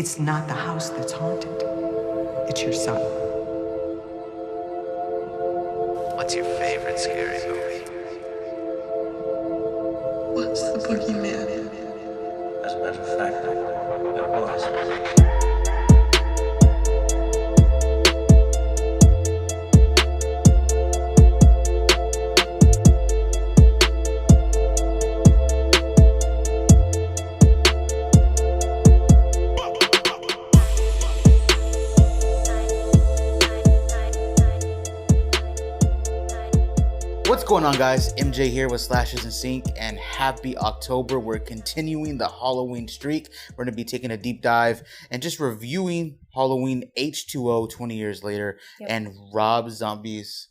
It's not the house that's haunted. It's your son. What's your favorite scary movie? What's the boogeyman? As a matter of fact, it was. What's going on, guys? MJ here with Slashes and Sync, and happy October. We're continuing the Halloween streak. We're going to be taking a deep dive and just reviewing Halloween H20 20 years later and Rob Zombie's...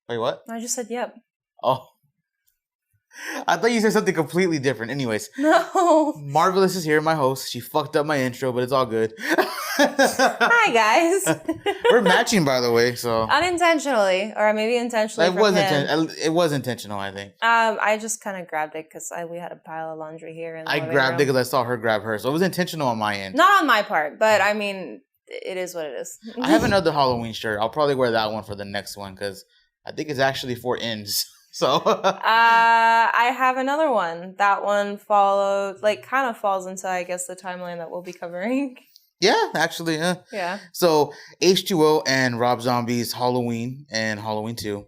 Wait, what? I just said yep. Oh. I thought you said something completely different. Anyways. No. Marvalous is here, my host. She fucked up my intro, but it's all good. Hi, guys. We're matching, by the way, so... Unintentionally, or maybe intentionally. It was intentional, I think. I just kind of grabbed it because we had a pile of laundry here. In the I grabbed it because I saw her grab hers, so it was intentional on my end. Not on my part, but I mean, it is what it is. I have another Halloween shirt. I'll probably wear that one for the next one because I think it's actually for ends. So I have another one. That one kind of falls into, I guess, the timeline that we'll be covering. Yeah, actually, yeah. Yeah. So H20 and Rob Zombie's Halloween and Halloween 2.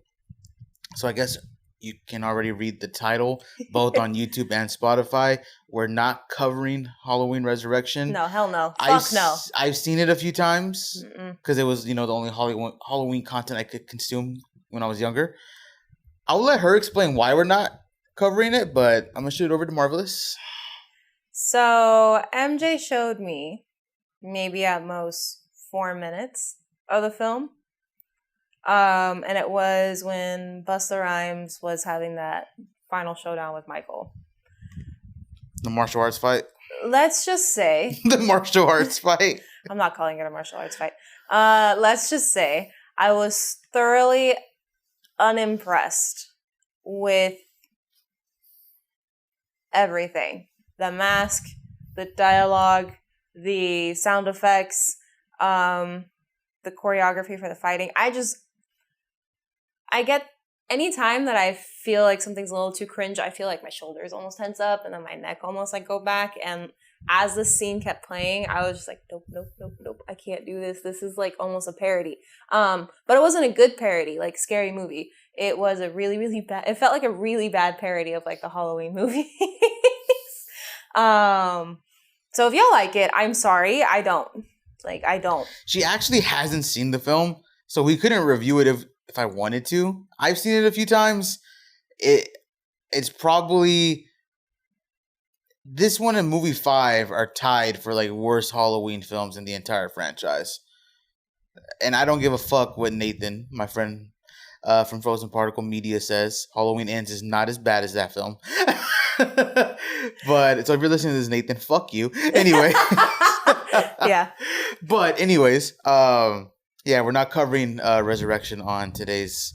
So I guess you can already read the title, both on YouTube and Spotify. We're not covering Halloween Resurrection. No, hell no. Fuck no. I've seen it a few times because it was, the only Halloween content I could consume when I was younger. I'll let her explain why we're not covering it, but I'm going to shoot it over to Marvalous. So MJ showed me maybe at most 4 minutes of the film. And it was when Busta Rhymes was having that final showdown with Michael. The martial arts fight? Let's just say... The martial arts fight? I'm not calling it a martial arts fight. Let's just say I was thoroughly unimpressed with everything. The mask, the dialogue, the sound effects, the choreography for the fighting. I get anytime that I feel like something's a little too cringe, I feel like my shoulders almost tense up and then my neck almost go back. And as the scene kept playing, I was just like, nope, I can't do this. This is almost a parody. But it wasn't a good parody, like Scary Movie. It was a really, really bad, it felt like a really bad parody of the Halloween movies. So if y'all like it, I'm sorry. I don't. I don't. She actually hasn't seen the film, so we couldn't review it if I wanted to. I've seen it a few times. It's probably... This one and movie 5 are tied for worst Halloween films in the entire franchise. And I don't give a fuck what Nathan, my friend from Frozen Particle Media, says. Halloween Ends is not as bad as that film. But so if you're listening to this, Nathan, fuck you. Anyway. Yeah. But anyways, we're not covering Resurrection on today's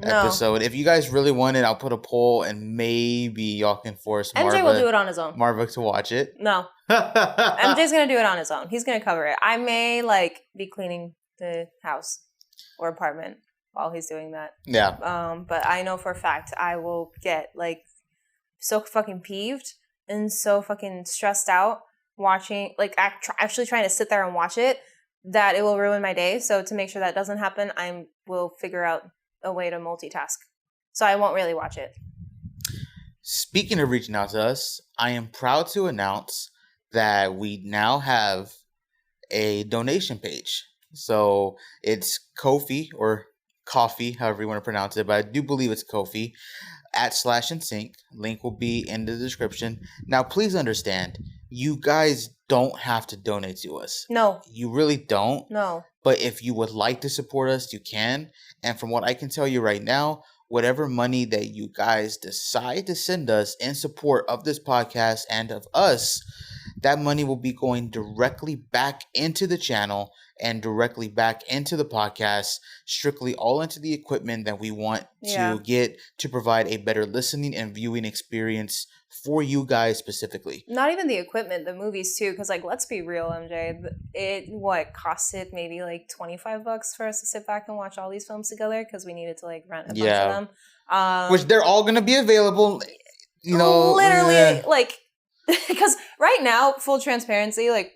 episode. If you guys really want it, I'll put a poll and maybe y'all can force MJ will do it on his own. Marva to watch it. No. MJ's going to do it on his own. He's going to cover it. I may be cleaning the house or apartment while he's doing that. Yeah. But I know for a fact I will get so fucking peeved and so fucking stressed out watching, actually trying to sit there and watch it, that it will ruin my day. So to make sure that doesn't happen, I will figure out a way to multitask. So I won't really watch it. Speaking of reaching out to us, I am proud to announce that we now have a donation page. So it's Ko-fi or Coffee, however you want to pronounce it, but I do believe it's Ko-fi at Slash and Sync. Link will be in the description. Now, please understand, you guys don't have to donate to us. No. You really don't. No. But if you would like to support us, you can. And from what I can tell you right now, whatever money that you guys decide to send us in support of this podcast and of us, that money will be going directly back into the channel and directly back into the podcast, strictly all into the equipment that we want to get to provide a better listening and viewing experience for you guys specifically. Not even the equipment, the movies too, because like, let's be real, MJ, it costed maybe like $25 for us to sit back and watch all these films together because we needed to like rent a bunch of them, which they're all going to be available, you know, literally like, because right now, full transparency, like,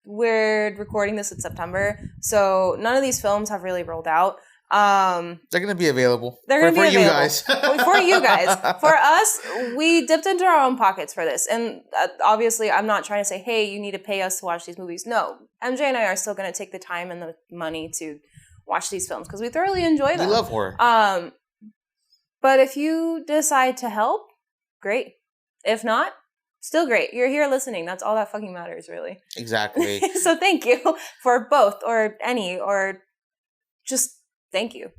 we're recording this in September, so none of these films have really rolled out. They're going to be available. They're going to be available. You guys. For you guys. For us, we dipped into our own pockets for this. And obviously, I'm not trying to say, hey, you need to pay us to watch these movies. No. MJ and I are still going to take the time and the money to watch these films because we thoroughly enjoy them. We love horror. But if you decide to help, great. If not, still great. You're here listening. That's all that fucking matters, really. Exactly. So thank you for both or any or just thank you.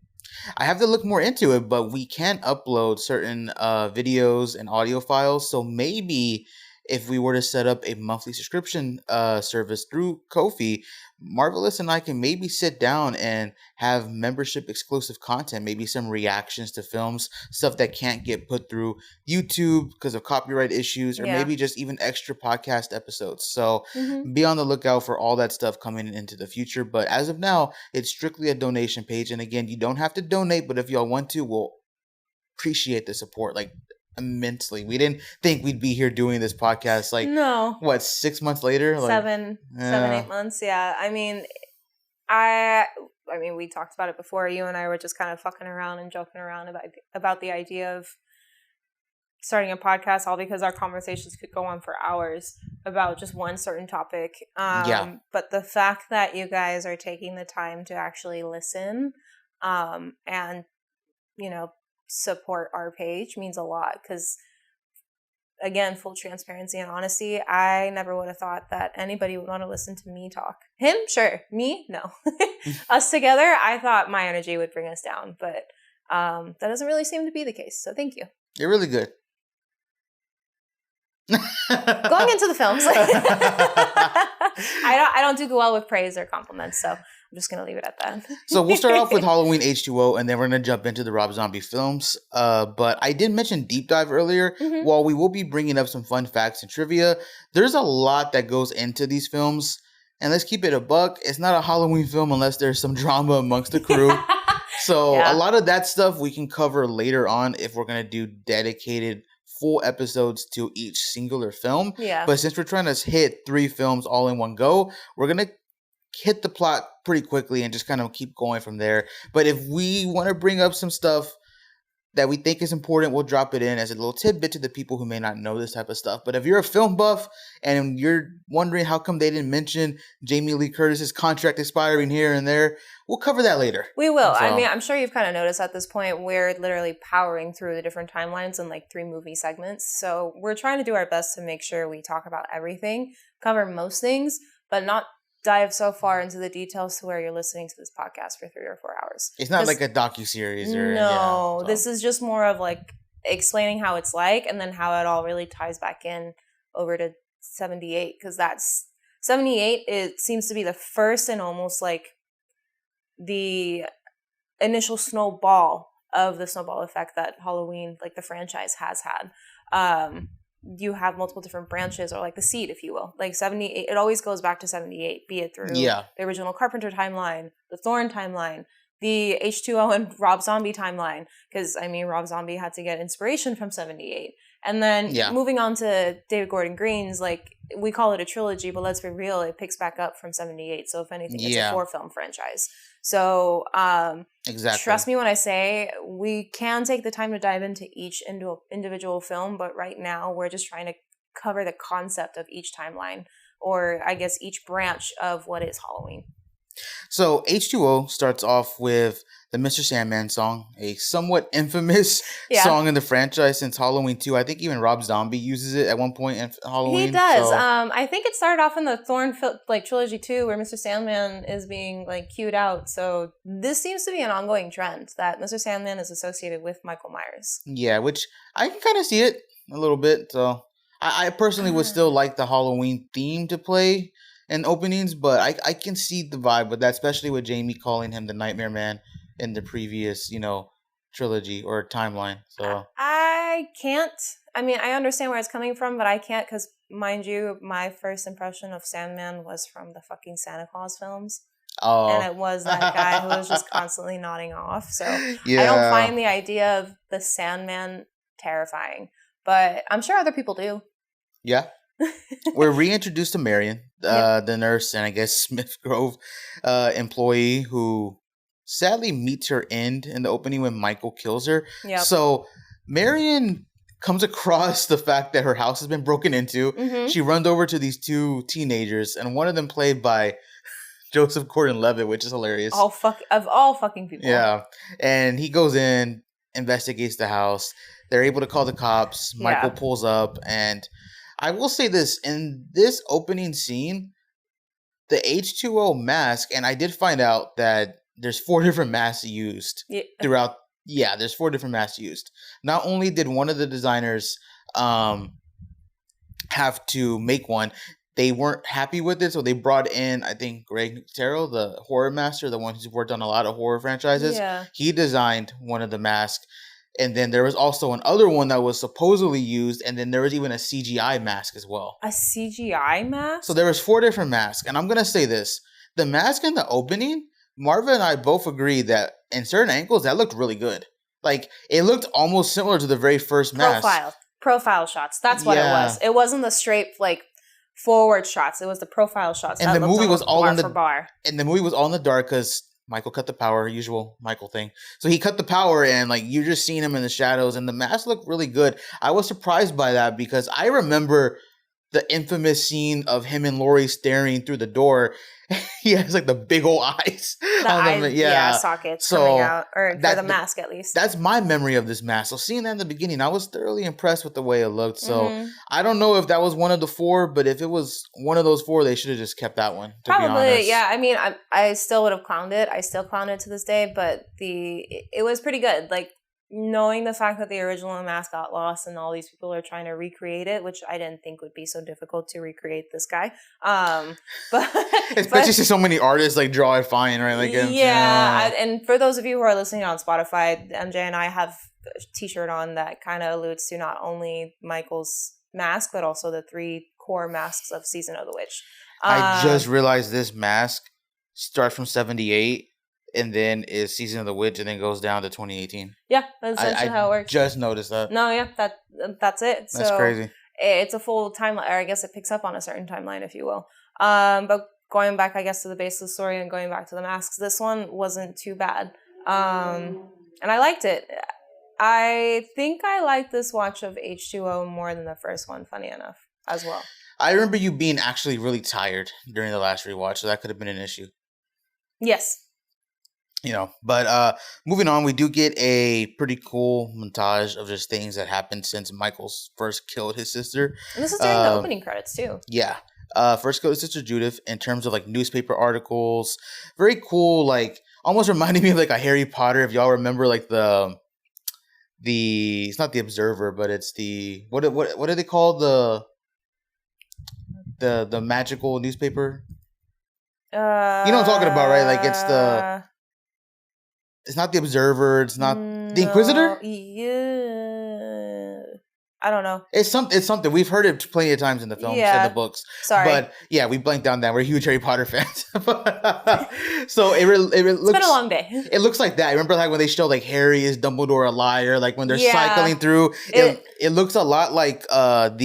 I have to look more into it, but we can upload certain videos and audio files. So maybe if we were to set up a monthly subscription service through Ko-fi, Marvalous and I can maybe sit down and have membership exclusive content, maybe some reactions to films, stuff that can't get put through YouTube because of copyright issues, or maybe just even extra podcast episodes. So be on the lookout for all that stuff coming into the future. But as of now, it's strictly a donation page. And again, you don't have to donate, but if y'all want to, we'll appreciate the support. Like, immensely. We didn't think we'd be here doing this podcast what, 6 months later? Like, 7, 8 months. Yeah. I mean, we talked about it before. You and I were just kind of fucking around and joking around about the idea of starting a podcast, all because our conversations could go on for hours about just one certain topic. But the fact that you guys are taking the time to actually listen and, you know, support our page means a lot because, again, full transparency and honesty, I never would have thought that anybody would want to listen to me talk. Him, sure. Me, no. Us together, I thought my energy would bring us down, but that doesn't really seem to be the case, so thank you. You're really good. Going into the films, I don't do well with praise or compliments, so I'm just going to leave it at that. So we'll start off with Halloween H20, and then we're going to jump into the Rob Zombie films. But I did mention Deep Dive earlier. While we will be bringing up some fun facts and trivia, there's a lot that goes into these films. And let's keep it a buck. It's not a Halloween film unless there's some drama amongst the crew. So a lot of that stuff we can cover later on if we're going to do dedicated full episodes to each singular film. But since we're trying to hit 3 films all in one go, we're going to hit the plot pretty quickly and just kind of keep going from there. But if we want to bring up some stuff that we think is important, we'll drop it in as a little tidbit to the people who may not know this type of stuff. But if you're a film buff and you're wondering how come they didn't mention Jamie Lee Curtis's contract expiring here and there, we'll cover that later. We will. So, I mean, I'm sure you've kind of noticed at this point, we're literally powering through the different timelines in like 3 movie segments. So we're trying to do our best to make sure we talk about everything, cover most things, but not dive so far into the details to where you're listening to this podcast for 3 or 4 hours. It's not like a docuseries or... No, this is just more of like explaining how it's like and then how it all really ties back in over to 78, because that's... 78, it seems to be the first and almost like the initial snowball of the snowball effect that Halloween, like the franchise, has had. You have multiple different branches, or like the seed, if you will. Like 78, it always goes back to 78, be it through the original Carpenter timeline, the Thorne timeline, the H20 and Rob Zombie timeline. Because, I mean, Rob Zombie had to get inspiration from 78. And then moving on to David Gordon Green's, like, we call it a trilogy, but let's be real, it picks back up from 78. So if anything, it's a 4-film franchise. So trust me when I say we can take the time to dive into each individual film, but right now we're just trying to cover the concept of each timeline, or I guess each branch of what is Halloween. So H20 starts off with the Mr. Sandman song, a somewhat infamous song in the franchise since Halloween 2. I think even Rob Zombie uses it at one point in Halloween. He does. So. I think it started off in the Thorne trilogy too, where Mr. Sandman is being like cued out. So this seems to be an ongoing trend that Mr. Sandman is associated with Michael Myers. Yeah, which I can kind of see it a little bit. So I personally would still like the Halloween theme to play in openings, but I can see the vibe with that, especially with Jamie calling him the Nightmare Man in the previous, trilogy or timeline. So I can't. I mean, I understand where it's coming from, but I can't because, mind you, my first impression of Sandman was from the fucking Santa Claus films. And it was that guy who was just constantly nodding off. So yeah. I don't find the idea of the Sandman terrifying, but I'm sure other people do. Yeah. We're reintroduced to Marion, the nurse, and I guess Smith Grove employee who sadly meets her end in the opening when Michael kills her. Yep. So Marion comes across the fact that her house has been broken into. Mm-hmm. She runs over to these two teenagers, and one of them played by Joseph Gordon-Levitt, which is hilarious. Of all fucking people. Yeah. And he goes in, investigates the house. They're able to call the cops. Michael pulls up, and I will say this, in this opening scene, the H2O mask, and I did find out that there's 4 different masks used throughout. Yeah, there's 4 different masks used. Not only did one of the designers have to make one, they weren't happy with it, so they brought in, I think, Greg Terrell, the horror master, the one who's worked on a lot of horror franchises. Yeah. He designed one of the masks. And then there was also another one that was supposedly used, and then there was even a CGI mask as well. A CGI mask? So there was 4 different masks, and I'm going to say this. The mask in the opening, Marva and I both agree that in certain angles, that looked really good. Like, it looked almost similar to the very first mask. Profile shots. That's what it was. It wasn't the straight, forward shots. It was the profile shots. And the movie was all in the bar. And the movie was all in the dark because Michael cut the power, usual Michael thing. So he cut the power, and you're just seeing him in the shadows, and the mask looked really good. I was surprised by that because I remember the infamous scene of him and Laurie staring through the door. He has the big old eyes. Sockets coming out, or for the mask at least. That's my memory of this mask. So seeing that in the beginning, I was thoroughly impressed with the way it looked. So I don't know if that was one of the 4, but if it was one of those 4, they should have just kept that one. Probably, yeah. I mean, I still would have clowned it. I still clown it to this day, but it was pretty good. Knowing the fact that the original mask got lost and all these people are trying to recreate it, which I didn't think would be so difficult to recreate this guy. But especially since so many artists draw it fine, right? And for those of you who are listening on Spotify, MJ and I have a t-shirt on that kind of alludes to not only Michael's mask, but also the 3 core masks of Season of the Witch. I just realized this mask starts from 1978. And then is Season of the Witch, and then goes down to 2018. Yeah, that's essentially how it works. Just noticed that. No, yeah, that's it. That's crazy. It's a full timeline, or I guess it picks up on a certain timeline, if you will. But going back, I guess, to the base of the story and going back to the masks, this one wasn't too bad. And I liked it. I think I liked this watch of H2O more than the first one, funny enough, as well. I remember you being actually really tired during the last rewatch, so that could have been an issue. Yes. But moving on, we do get a pretty cool montage of just things that happened since Michael's first killed his sister. And this is during the opening credits, too. Yeah. First killed his sister Judith in terms of newspaper articles. Very cool, almost reminding me of a Harry Potter, if y'all remember the it's not the Observer, but it's the what do they call the magical newspaper? You know what I'm talking about, right? It's not the Observer. It's not the Inquisitor. Yeah, I don't know. It's something we've heard it plenty of times in the films and the books. Sorry, but yeah, we blanked on that. We're huge Harry Potter fans. So it looks. It's been a long day. It looks like that. I remember when they show Harry is Dumbledore a liar. When they're cycling through, it looks a lot like a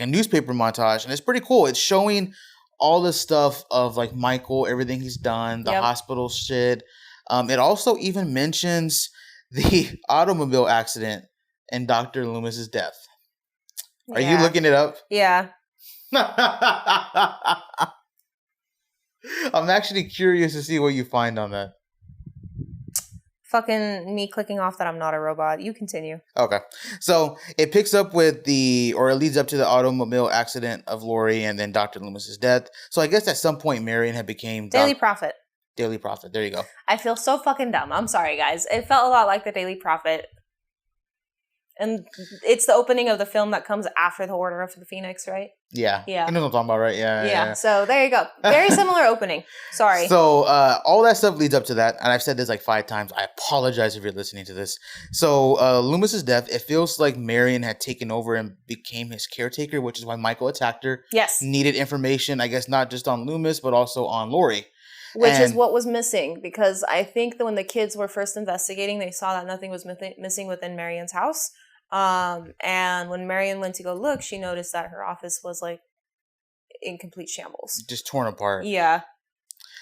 newspaper montage, and it's pretty cool. It's showing all the stuff of Michael, everything he's done, the hospital shit. It also even mentions the automobile accident and Dr. Loomis's death. Are you looking it up? Yeah. I'm actually curious to see what you find on that. Fucking me clicking off that I'm not a robot. You continue. Okay. So it picks up with it leads up to the automobile accident of Laurie and then Dr. Loomis's death. So I guess at some point Marion had became Daily Prophet. Daily Prophet. There you go. I feel so fucking dumb. I'm sorry, guys. It felt a lot like the Daily Prophet. And it's the opening of the film that comes after the Order of the Phoenix, right? Yeah. Yeah. You know what I'm talking about, right? Yeah. So there you go. Very similar opening. Sorry. So all that stuff leads up to that, and I've said this like 5 times. I apologize if you're listening to this. So Loomis's death, it feels like Marion had taken over and became his caretaker, which is why Michael attacked her. Yes. Needed information, I guess, not just on Loomis, but also on Laurie. Which is what was missing, because I think that when the kids were first investigating, they saw that nothing was missing within Marion's house. And when Marion went to go look, she noticed that her office was like in complete shambles. Just torn apart. Yeah.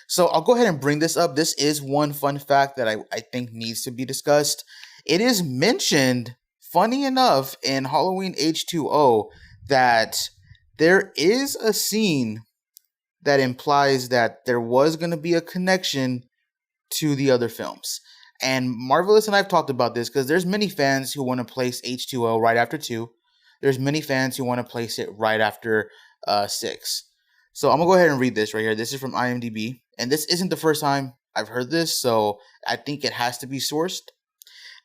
So I'll go ahead and bring this up. This is one fun fact that I think needs to be discussed. It is mentioned, funny enough, in Halloween H20 that there is a scene that implies that there was going to be a connection to the other films. And Marvelous and I have talked about this because there's many fans who want to place H20 right after 2. There's many fans who want to place it right after 6. So I'm going to go ahead and read this right here. This is from IMDb. And this isn't the first time I've heard this, so I think it has to be sourced.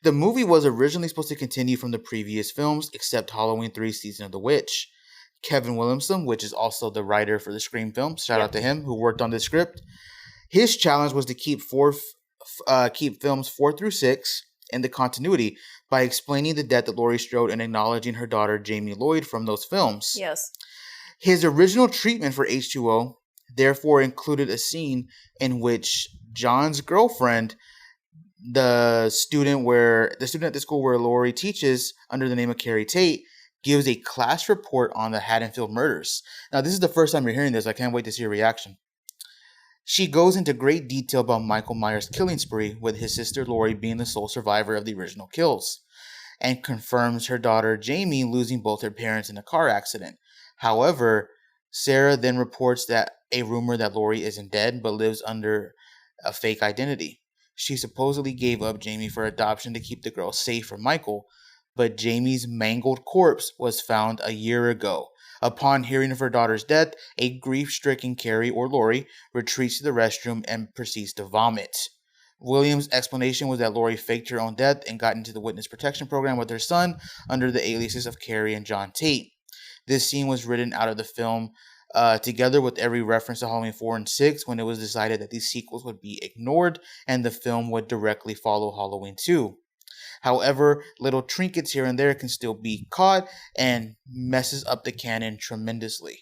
The movie was originally supposed to continue from the previous films, except Halloween 3 Season of the Witch. Kevin Williamson, which is also the writer for the Scream films, shout out to him, who worked on the script. His challenge was to keep films 4 through 6 in the continuity by explaining the death of Laurie Strode and acknowledging her daughter Jamie Lloyd from those films. Yes. His original treatment for H20 therefore included a scene in which John's girlfriend, the student at the school where Laurie teaches under the name of Carrie Tate, gives a class report on the Haddonfield murders. Now, this is the first time you're hearing this. I can't wait to see your reaction. She goes into great detail about Michael Myers' killing spree, with his sister Laurie being the sole survivor of the original kills, and confirms her daughter Jamie losing both her parents in a car accident. However, Sarah then reports that a rumor that Laurie isn't dead but lives under a fake identity. She supposedly gave up Jamie for adoption to keep the girl safe from Michael, but Jamie's mangled corpse was found a year ago. Upon hearing of her daughter's death, a grief-stricken Carrie or Laurie retreats to the restroom and proceeds to vomit. Williams' explanation was that Laurie faked her own death and got into the witness protection program with her son under the aliases of Carrie and John Tate. This scene was written out of the film together with every reference to Halloween 4 and 6 when it was decided that these sequels would be ignored and the film would directly follow Halloween 2. However, little trinkets here and there can still be caught and messes up the canon tremendously.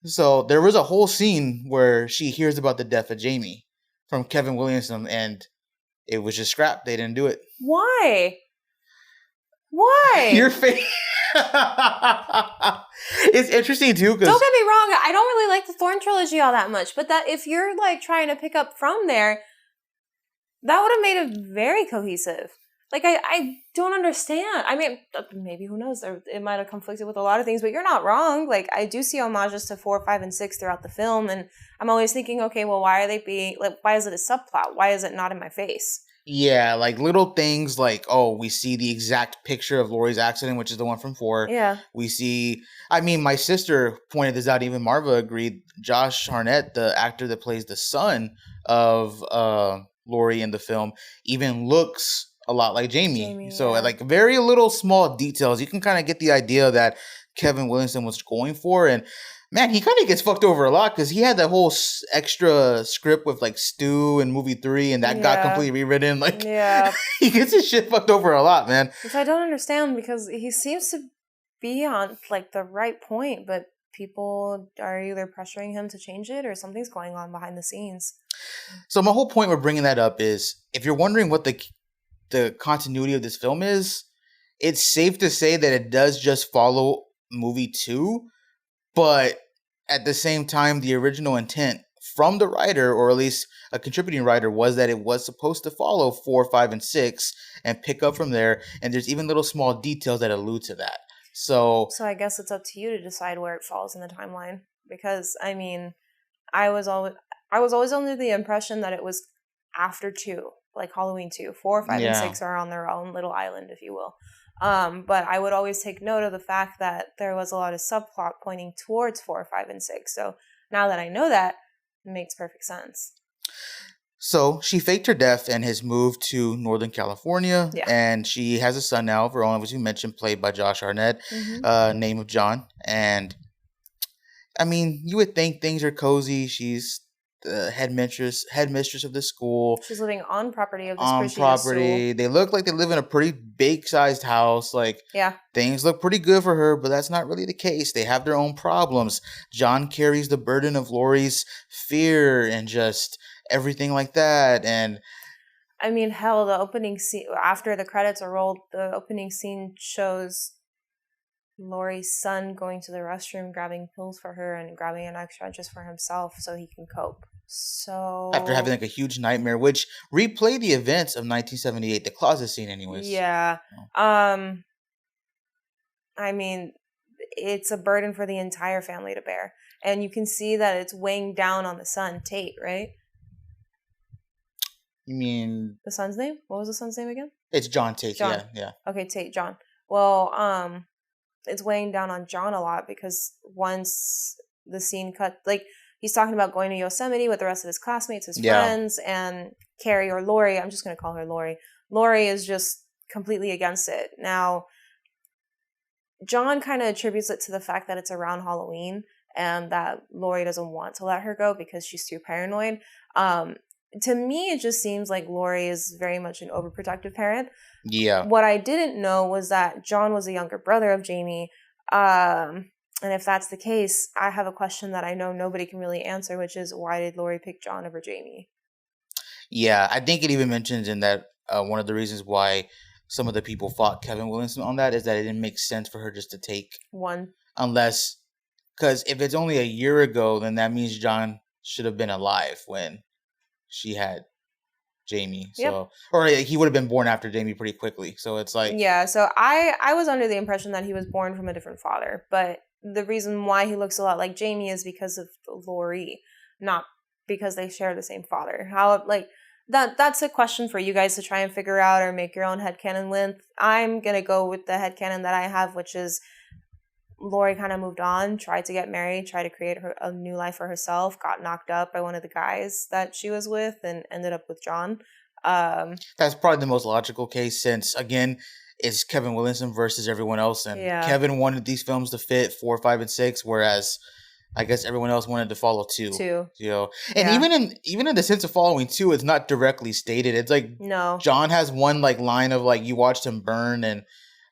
So there was a whole scene where she hears about the death of Jamie from Kevin Williamson and it was just scrapped. They didn't do it. Why? Why? Your face. It's interesting too because don't get me wrong, I don't really like the Thorn trilogy all that much, but that if you're like trying to pick up from there, that would have made it very cohesive. Like I don't understand. I mean, maybe who knows? It might have conflicted with a lot of things, but you're not wrong. Like I do see homages to 4, 5, and 6 throughout the film, and I'm always thinking, okay, well, why are they being like? Why is it a subplot? Why is it not in my face? Yeah, like little things like, oh, we see the exact picture of Laurie's accident, which is the one from 4. Yeah. We see, I mean, my sister pointed this out, even Marva agreed. Josh Hartnett, the actor that plays the son of Laurie in the film, even looks a lot like Jamie. So like very little small details. You can kind of get the idea that Kevin Williamson was going for. And man, he kind of gets fucked over a lot because he had that whole extra script with like Stu in movie 3 and that got completely rewritten. Like, he gets his shit fucked over a lot, man. Which I don't understand because he seems to be on like the right point, but people are either pressuring him to change it or something's going on behind the scenes. So my whole point with bringing that up is if you're wondering what the continuity of this film is, it's safe to say that it does just follow movie 2, but at the same time, the original intent from the writer, or at least a contributing writer, was that it was supposed to follow 4, 5, and 6 and pick up from there. And there's even little small details that allude to that. So I guess it's up to you to decide where it falls in the timeline. Because I mean, I was always under the impression that it was after 2, like Halloween 2. 4, 5, and 6 are on their own little island, if you will. But I would always take note of the fact that there was a lot of subplot pointing towards 4, 5, and 6. So now that I know that, it makes perfect sense. So she faked her death and has moved to Northern California. Yeah. And she has a son now, of her own, as you mentioned, played by Josh Hartnett, name of John. And I mean, you would think things are cozy. She's the headmistress of the school. She's living on property of this On property. They look like they live in a pretty big sized house. Like, yeah, things look pretty good for her, but that's not really the case. They have their own problems. John carries the burden of Laurie's fear and just everything like that. And I mean, hell, the opening scene, after the credits are rolled, the opening scene shows Laurie's son going to the restroom, grabbing pills for her and grabbing an extra just for himself so he can cope. So after having like a huge nightmare, which replayed the events of 1978, the closet scene anyways. Yeah. I mean, it's a burden for the entire family to bear. And you can see that it's weighing down on the son, Tate, right? You mean the son's name? What was the son's name again? It's John Tate. John. Yeah. Okay, Tate, John. Well, it's weighing down on John a lot because once the scene cut, like he's talking about going to Yosemite with the rest of his classmates, his friends, and Carrie or Lori. I'm just going to call her Lori. Lori is just completely against it. Now, John kind of attributes it to the fact that it's around Halloween and that Lori doesn't want to let her go because she's too paranoid. To me, it just seems like Lori is very much an overprotective parent. Yeah. What I didn't know was that John was a younger brother of Jamie. And if that's the case, I have a question that I know nobody can really answer, which is why did Lori pick John over Jamie? Yeah, I think it even mentions in that one of the reasons why some of the people fought Kevin Williamson on that is that it didn't make sense for her just to take one. Unless, because if it's only a year ago, then that means John should have been alive when she had Jamie. So, or he would have been born after Jamie pretty quickly. So it's like, yeah. So I was under the impression that he was born from a different father, but the reason why he looks a lot like Jamie is because of Lori, not because they share the same father. How like that's a question for you guys to try and figure out or make your own headcanon with. I'm gonna go with the headcanon that I have, which is Lori kind of moved on, tried to get married, tried to create a new life for herself, got knocked up by one of the guys that she was with, and ended up with John. That's probably the most logical case since, again, it's Kevin Williamson versus everyone else. And Kevin wanted these films to fit 4, 5, and 6, whereas I guess everyone else wanted to follow 2. You know, and even in the sense of following 2, it's not directly stated. It's like John has one like line of like you watched him burn and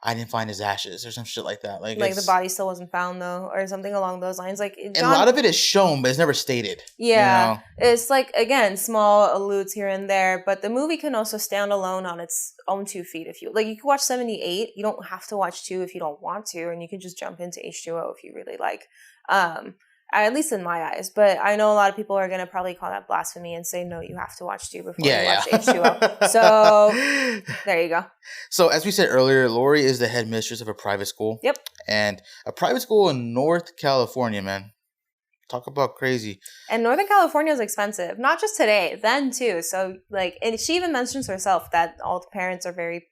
I didn't find his ashes or some shit like that. Like the body still wasn't found though, or something along those lines. Like John, and a lot of it is shown, but it's never stated. Yeah, you know? It's like again small alludes here and there, but the movie can also stand alone on its own 2 feet. If you like, you can watch 78. You don't have to watch 2 if you don't want to, and you can just jump into H2O if you really like. At least in my eyes, but I know a lot of people are going to probably call that blasphemy and say, no, you have to watch 2 before you watch H2O. So there you go. So as we said earlier, Lori is the headmistress of a private school. Yep. And a private school in North California, man. Talk about crazy. And Northern California is expensive. Not just today, then too. So like, and she even mentions herself that all the parents are very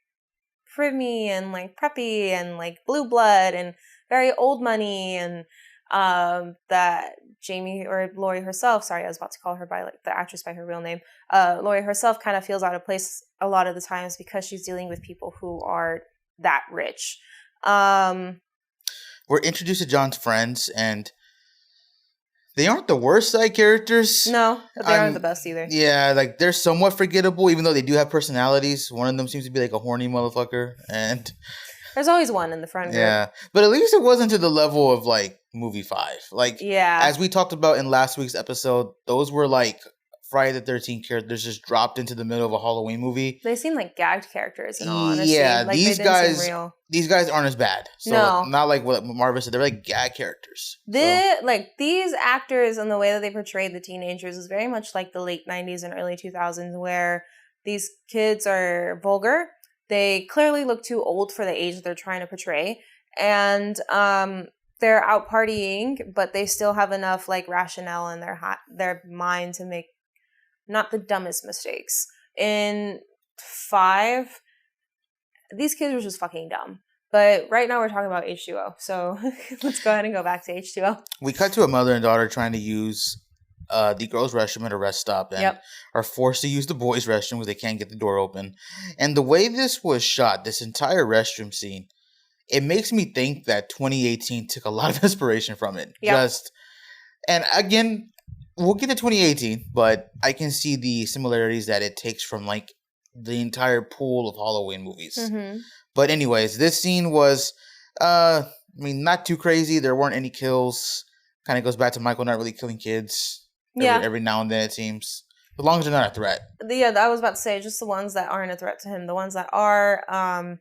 privy and like preppy and like blue blood and very old money and that Jamie or Lori herself, sorry, I was about to call her by like the actress by her real name. Lori herself kind of feels out of place a lot of the times because she's dealing with people who are that rich. We're introduced to John's friends and they aren't the worst side characters. No, but they aren't the best either. Yeah, like they're somewhat forgettable, even though they do have personalities. One of them seems to be like a horny motherfucker, and there's always one in the front group. Yeah, but at least it wasn't to the level of like movie 5. Like, as we talked about in last week's episode, those were like Friday the 13th characters just dropped into the middle of a Halloween movie. They seem like gagged characters in all honesty. Yeah, like, these guys aren't as bad. So not like what Marva said. They're like gag characters. Like these actors and the way that they portrayed the teenagers is very much like the late 90s and early 2000s where these kids are vulgar. They clearly look too old for the age that they're trying to portray. And they're out partying, but they still have enough like rationale in their mind to make not the dumbest mistakes. In 5, these kids were just fucking dumb. But right now we're talking about H2O. So let's go ahead and go back to H2O. We cut to a mother and daughter trying to use the girls' restroom at a rest stop and are forced to use the boys' restroom because they can't get the door open. And the way this was shot, this entire restroom scene, it makes me think that 2018 took a lot of inspiration from it. And again, we'll get to 2018, but I can see the similarities that it takes from like the entire pool of Halloween movies. Mm-hmm. But anyways, this scene was, not too crazy. There weren't any kills. Kind of goes back to Michael not really killing kids every now and then, it seems. As long as they're not a threat. Yeah, I was about to say, just the ones that aren't a threat to him. The ones that are,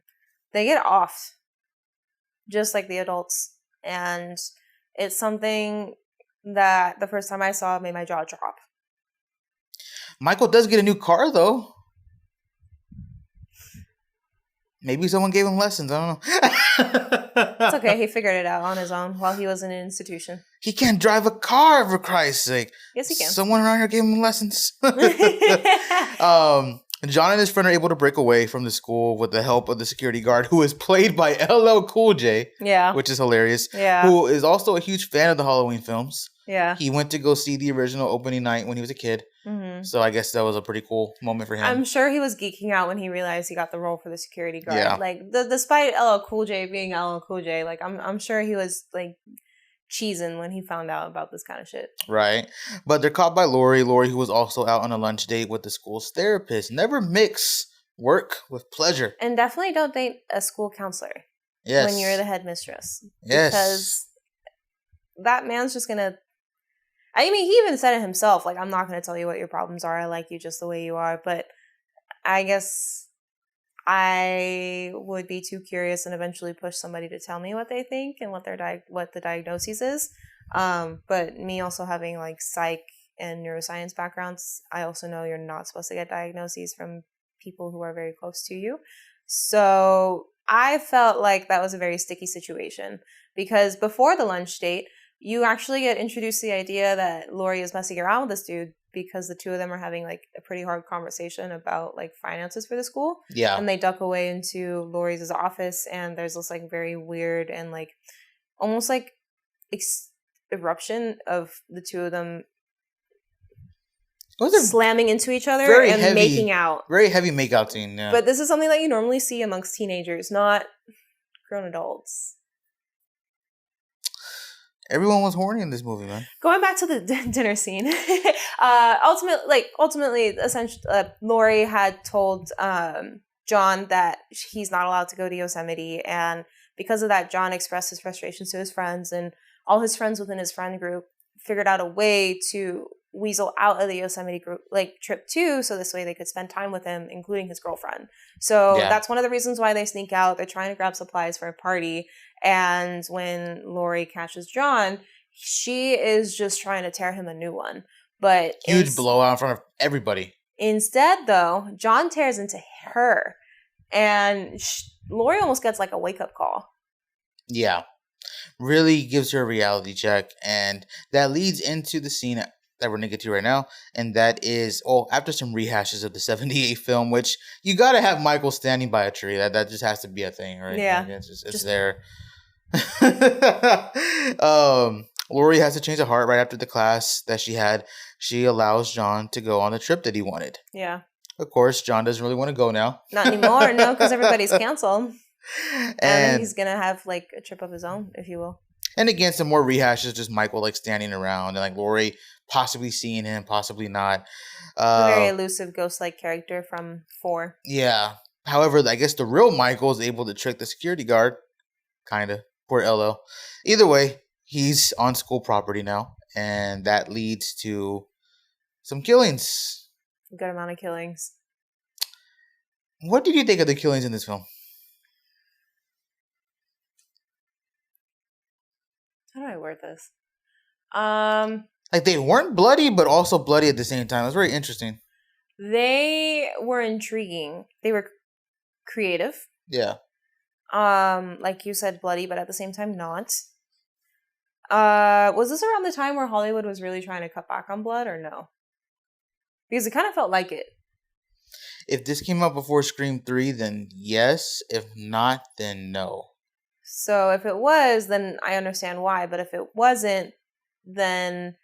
they get off. Just like the adults. And it's something that the first time I saw it made my jaw drop. Michael does get a new car, though. Maybe someone gave him lessons. I don't know. It's okay. He figured it out on his own while he was in an institution. He can't drive a car, for Christ's sake. Yes, he can. Someone around here gave him lessons. John and his friend are able to break away from the school with the help of the security guard, who is played by LL Cool J. Yeah. Which is hilarious. Yeah. Who is also a huge fan of the Halloween films. Yeah. He went to go see the original opening night when he was a kid. Mm-hmm. So I guess that was a pretty cool moment for him. I'm sure he was geeking out when he realized he got the role for the security guard. Yeah. Like, despite LL Cool J being LL Cool J, like, I'm sure he was, like, cheesing when he found out about this kind of shit. Right. But they're caught by Lori. Lori, who was also out on a lunch date with the school's therapist. Never mix work with pleasure. And definitely don't date a school counselor. Yes. When you're the headmistress. Yes. Because that man's just going to... I mean, he even said it himself. Like, I'm not going to tell you what your problems are. I like you just the way you are. But I guess I would be too curious and eventually push somebody to tell me what they think and what what the diagnosis is. But me also having like psych and neuroscience backgrounds, I also know you're not supposed to get diagnoses from people who are very close to you. So I felt like that was a very sticky situation because before the lunch date, you actually get introduced to the idea that Lori is messing around with this dude because the two of them are having like a pretty hard conversation about like finances for the school. Yeah. And they duck away into Lori's office and there's this like very weird and like almost like eruption of the two of them slamming into each other and heavy, making out. Very heavy makeout scene, yeah. But this is something that you normally see amongst teenagers, not grown adults. Everyone was horny in this movie, man. Going back to the dinner scene, ultimately, essentially, Lori had told John that he's not allowed to go to Yosemite, and because of that, John expressed his frustrations to his friends, and all his friends within his friend group figured out a way to weasel out of the Yosemite group trip too, so this way they could spend time with him, including his girlfriend. So that's one of the reasons why they sneak out. They're trying to grab supplies for a party, and when Lori catches John, she is just trying to tear him a new one. But huge blowout in front of everybody. Instead, though, John tears into her, and Lori almost gets like a wake-up call. Yeah. Really gives her a reality check, and that leads into the scene that we're going to get to right now, and that is, after some rehashes of the 78 film, which you got to have Michael standing by a tree. That just has to be a thing, right? Yeah. Like, it's there. Lori has to change her heart right after the class that she had. She allows John to go on the trip that he wanted. Yeah. Of course, John doesn't really want to go now. Not anymore, no, because everybody's canceled. And he's going to have like a trip of his own, if you will. And again, some more rehashes, just Michael like standing around and like Lori possibly seeing him, possibly not. A very elusive ghost-like character from 4. Yeah. However, I guess the real Michael is able to trick the security guard. Kind of. Poor LL. Either way, he's on school property now. And that leads to some killings. A good amount of killings. What did you think of the killings in this film? How do I word this? Like, they weren't bloody, but also bloody at the same time. It was very interesting. They were intriguing. They were creative. Yeah. Like you said, bloody, but at the same time, not. Was this around the time where Hollywood was really trying to cut back on blood, or no? Because it kind of felt like it. If this came out before Scream 3, then yes. If not, then no. So if it was, then I understand why. But if it wasn't, then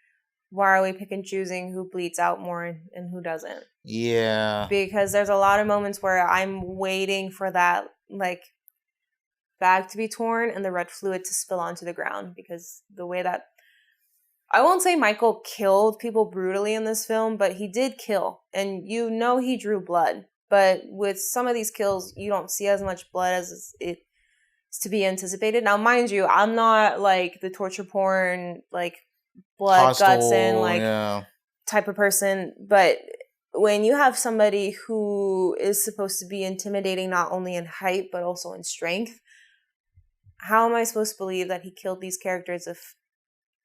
why are we pick and choosing who bleeds out more and who doesn't? Yeah. Because there's a lot of moments where I'm waiting for that like bag to be torn and the red fluid to spill onto the ground, because the way that, I won't say Michael killed people brutally in this film, but he did kill, and you know he drew blood. But with some of these kills, you don't see as much blood as it's to be anticipated. Now, mind you, I'm not like the torture porn, like blood, Hostile, guts in, like type of person. But when you have somebody who is supposed to be intimidating not only in height but also in strength, how am I supposed to believe that he killed these characters if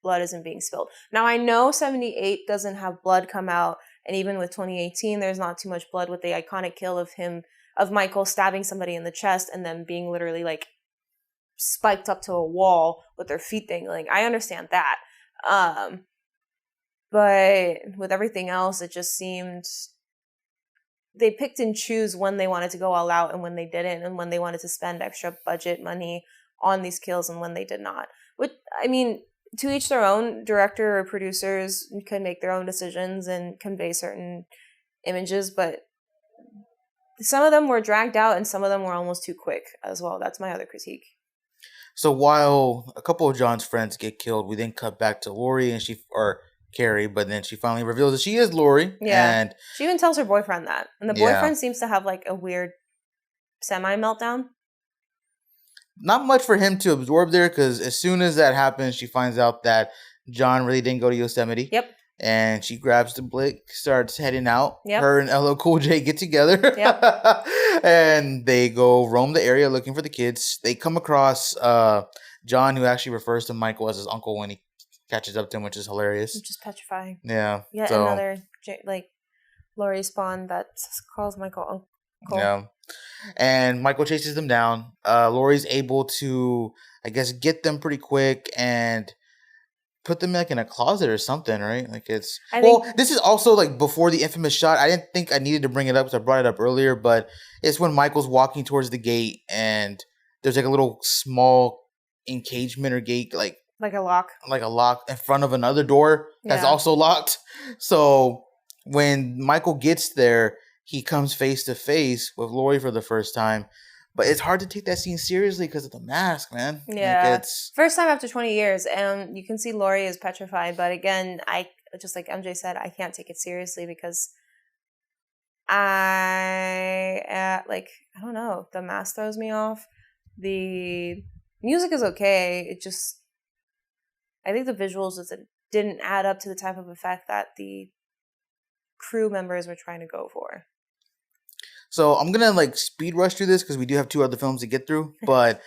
blood isn't being spilled? Now, I know 78 doesn't have blood come out, and even with 2018, there's not too much blood with the iconic kill of Michael stabbing somebody in the chest and then being literally like spiked up to a wall with their feet dangling. I understand that. But with everything else, it just seemed they picked and choose when they wanted to go all out and when they didn't, and when they wanted to spend extra budget money on these kills and when they did not. Which, I mean, to each their own. Director or producers can make their own decisions and convey certain images, but some of them were dragged out and some of them were almost too quick as well. That's my other critique. So while a couple of John's friends get killed, we then cut back to Lori or Carrie, but then she finally reveals that she is Lori. Yeah. And she even tells her boyfriend that. And the boyfriend seems to have like a weird semi-meltdown. Not much for him to absorb there, because as soon as that happens, she finds out that John really didn't go to Yosemite. Yep. And she grabs the blick, starts heading out. Yep. Her and LL Cool J get together. Yep. And they go roam the area looking for the kids. They come across John, who actually refers to Michael as his uncle when he catches up to him, which is hilarious. Which is petrifying. Yeah. Yet another, like, Laurie spawn that calls Michael uncle. Yeah. And Michael chases them down. Laurie's able to, I guess, get them pretty quick and put them like in a closet or something, right? Like this is also like before the infamous shot. I didn't think I needed to bring it up because I brought it up earlier, but it's when Michael's walking towards the gate and there's like a little small encagement or gate, like a lock in front of another door that's also locked. So when Michael gets there, he comes face to face with Laurie for the first time. But it's hard to take that scene seriously because of the mask, man. Yeah. Like it's first time after 20 years. And you can see Laurie is petrified. But again, I just like MJ said, I can't take it seriously because I don't know. The mask throws me off. The music is okay. It just, I think the visuals just didn't add up to the type of effect that the crew members were trying to go for. So I'm going to like speed rush through this because we do have 2 other films to get through. But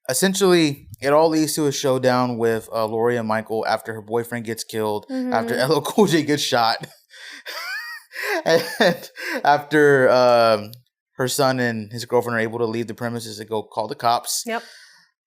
essentially, it all leads to a showdown with Laurie and Michael after her boyfriend gets killed, after LL Cool J gets shot, and after her son and his girlfriend are able to leave the premises to go call the cops. Yep.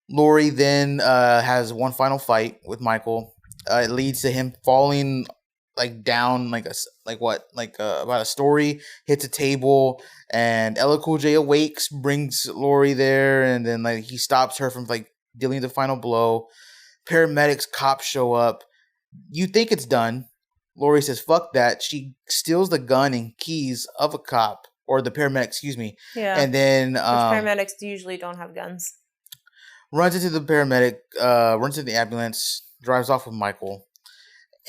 Laurie then has one final fight with Michael. It leads to him falling like down about a story, hits a table, and LL Cool J awakes, brings Laurie there, and then like he stops her from like dealing the final blow. Paramedics, cops show up. You think it's done. Laurie says fuck that. She steals the gun and keys of a cop, or the paramedic, excuse me. Yeah. And then paramedics usually don't have guns. Runs into the paramedic, runs into the ambulance, drives off with Michael.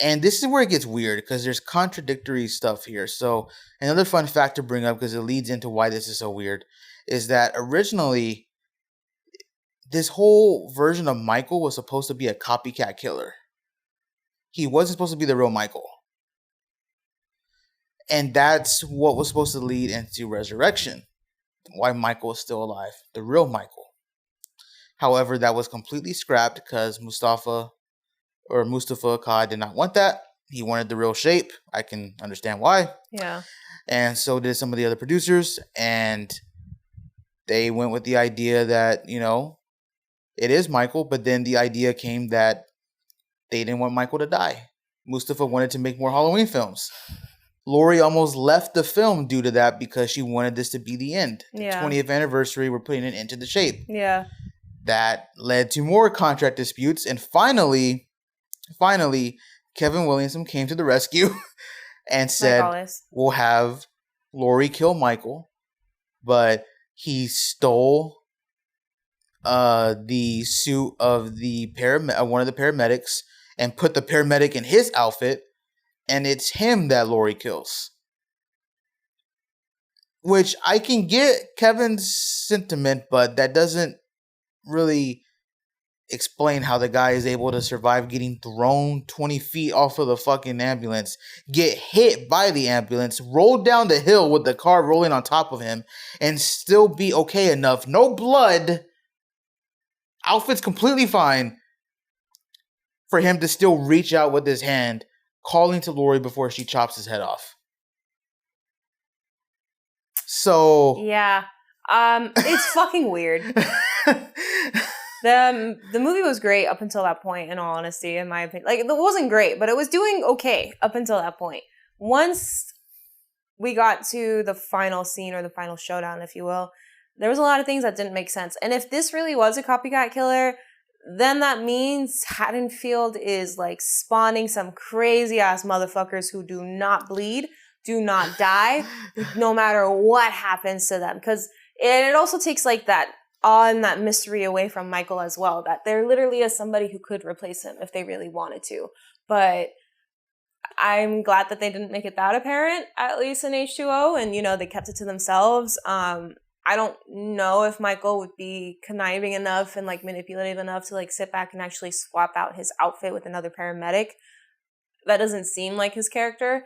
And this is where it gets weird because there's contradictory stuff here. So another fun fact to bring up, because it leads into why this is so weird, is that originally this whole version of Michael was supposed to be a copycat killer. He wasn't supposed to be the real Michael. And that's what was supposed to lead into Resurrection. Why Michael is still alive. The real Michael. However, that was completely scrapped because Mustafa Akkad did not want that. He wanted the real shape. I can understand why. Yeah. And so did some of the other producers. And they went with the idea that, it is Michael. But then the idea came that they didn't want Michael to die. Mustafa wanted to make more Halloween films. Laurie almost left the film due to that because she wanted this to be the end. Yeah. 20th anniversary, we're putting it into the shape. Yeah. That led to more contract disputes. And finally, Kevin Williamson came to the rescue and said, we'll have Laurie kill Michael, but he stole the suit of the one of the paramedics and put the paramedic in his outfit, and it's him that Laurie kills. Which I can get Kevin's sentiment, but that doesn't really explain how the guy is able to survive getting thrown 20 feet off of the fucking ambulance, get hit by the ambulance, roll down the hill with the car rolling on top of him, and still be okay enough. No blood. Outfit's completely fine for him to still reach out with his hand, calling to Laurie before she chops his head off. So yeah, it's fucking weird. The movie was great up until that point, in all honesty, in my opinion. Like, it wasn't great, but it was doing okay up until that point. Once we got to the final scene, or the final showdown, if you will, there was a lot of things that didn't make sense. And if this really was a copycat killer, then that means Haddonfield is, like, spawning some crazy-ass motherfuckers who do not bleed, do not die, no matter what happens to them. And it also takes, like, that awe and that mystery away from Michael as well, that there literally is somebody who could replace him if they really wanted to. But I'm glad that they didn't make it that apparent, at least in H2O, and, they kept it to themselves. I don't know if Michael would be conniving enough and, like, manipulative enough to, like, sit back and actually swap out his outfit with another paramedic. That doesn't seem like his character,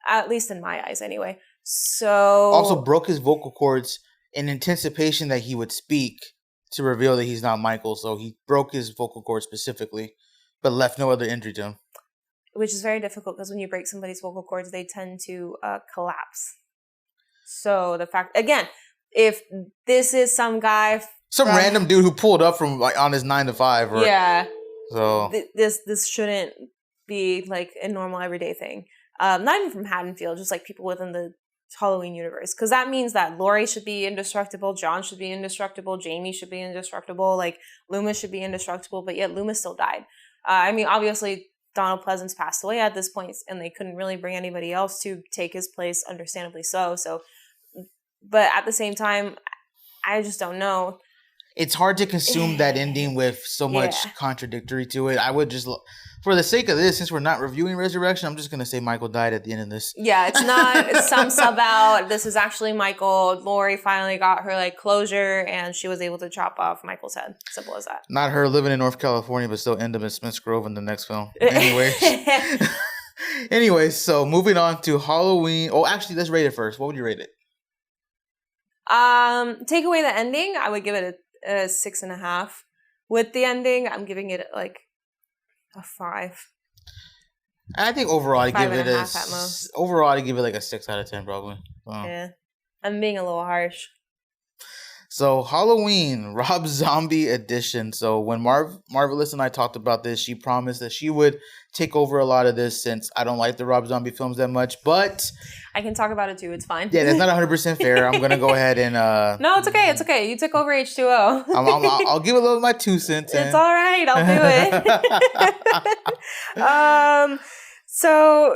at least in my eyes anyway. So also broke his vocal cords in anticipation that he would speak to reveal that he's not Michael. So he broke his vocal cords specifically, but left no other injury to him. Which is very difficult, because when you break somebody's vocal cords, they tend to collapse. So the fact, again, if this is some guy, some random dude who pulled up from, like, on his 9 to 5, or, yeah, so this shouldn't be, like, a normal everyday thing. Not even from Haddonfield, just, like, people within the Halloween universe, because that means that Laurie should be indestructible, John should be indestructible, Jamie should be indestructible, like, Loomis should be indestructible, but yet Loomis still died. I mean, obviously Donald Pleasance passed away at this point, and they couldn't really bring anybody else to take his place, understandably so. But at the same time, I just don't know. It's hard to consume that ending with so much contradictory to it. I would just, for the sake of this, since we're not reviewing Resurrection, I'm just going to say Michael died at the end of this. Yeah, it's not some sub out. This is actually Michael. Laurie finally got her, like, closure, and she was able to chop off Michael's head. Simple as that. Not her living in North California, but still end up in Smith's Grove in the next film. Anyways, so moving on to Halloween. Oh, actually, let's rate it first. What would you rate it? Take away the ending, I would give it a 6.5. With the ending, I'm giving it, like, a 5. I think overall I give it like a 6 out of 10 probably. Yeah, I'm being a little harsh. So Halloween, Rob Zombie edition. So when Marvalous and I talked about this, she promised that she would take over a lot of this, since I don't like the Rob Zombie films that much. But I can talk about it too. It's fine. Yeah, that's not 100% fair. I'm gonna go ahead and no, it's okay. It's okay. You took over H2O. I'll give a little of my 2 cents. It's all right. I'll do it. So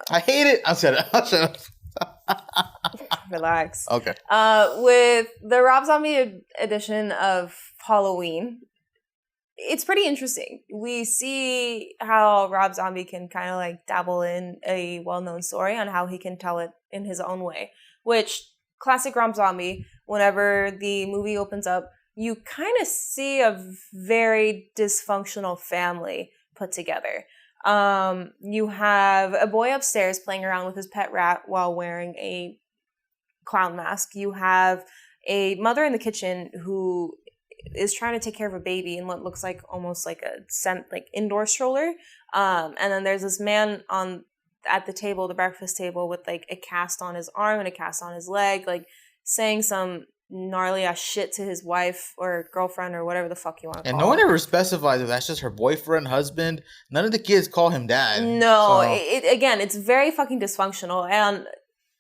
I hate it. I'll shut up. Relax. Okay. With the Rob Zombie edition of Halloween, it's pretty interesting. We see how Rob Zombie can kind of, like, dabble in a well-known story on how he can tell it in his own way, which classic Rob Zombie, whenever the movie opens up, you kind of see a very dysfunctional family put together. You have a boy upstairs playing around with his pet rat while wearing a clown mask. You have a mother in the kitchen who is trying to take care of a baby in what looks like almost like a indoor stroller. And then there's this man at the table, the breakfast table, with, like, a cast on his arm and a cast on his leg, like, saying some gnarly ass shit to his wife or girlfriend or whatever the fuck you want to call it. And no one ever specifies if that's just her boyfriend, husband. None of the kids call him dad. No, so. It's very fucking dysfunctional. And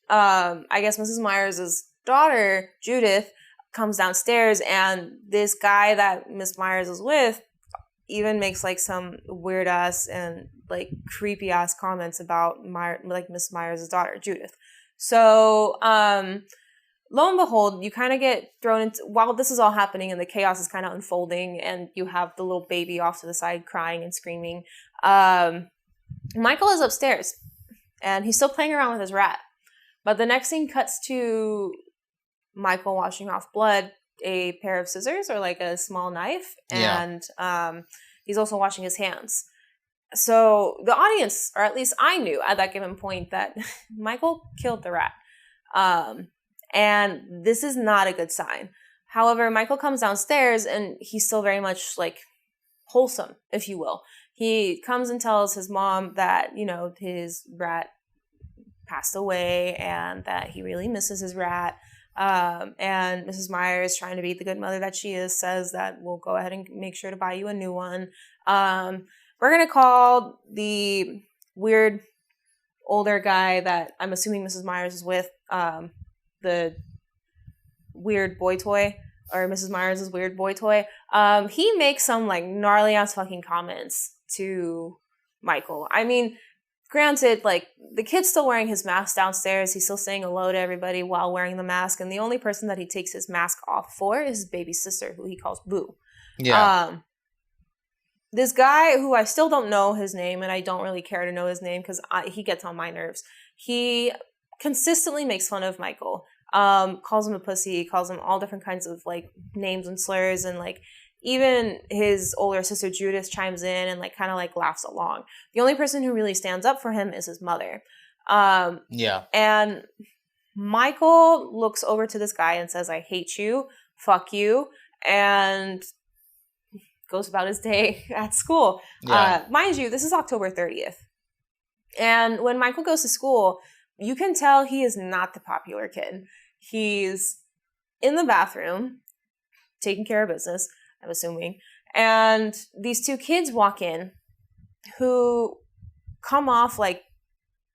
I guess Mrs. Myers' daughter, Judith, comes downstairs, and this guy that Miss Myers is with even makes like some weird ass and like creepy ass comments about Miss Myers' daughter, Judith. So, lo and behold, you kind of get thrown into, while this is all happening and the chaos is kind of unfolding and you have the little baby off to the side crying and screaming, Michael is upstairs and he's still playing around with his rat. But the next scene cuts to Michael washing off blood, a pair of scissors or like a small knife, and he's also washing his hands. So the audience, or at least I knew at that given point, that Michael killed the rat. And this is not a good sign. However, Michael comes downstairs and he's still very much like wholesome, if you will. He comes and tells his mom that, his rat passed away and that he really misses his rat. And Mrs. Myers, trying to be the good mother that she is, says that we'll go ahead and make sure to buy you a new one. We're going to call the weird older guy that I'm assuming Mrs. Myers is with, the weird boy toy, or Mrs. Myers' weird boy toy. He makes some like gnarly ass fucking comments to Michael. I mean, granted, like, the kid's still wearing his mask downstairs. He's still saying hello to everybody while wearing the mask. And the only person that he takes his mask off for is his baby sister, who he calls Boo. Yeah. This guy, who I still don't know his name, and I don't really care to know his name because he gets on my nerves. He consistently makes fun of Michael. Calls him a pussy, calls him all different kinds of, like, names and slurs, and, like, even his older sister Judith chimes in and like kind of like laughs along. The only person who really stands up for him is his mother. And Michael looks over to this guy and says, "I hate you, fuck you," and goes about his day at school. Mind you, this is October 30th. And when Michael goes to school, you can tell he is not the popular kid. He's in the bathroom, taking care of business, I'm assuming. And these two kids walk in who come off like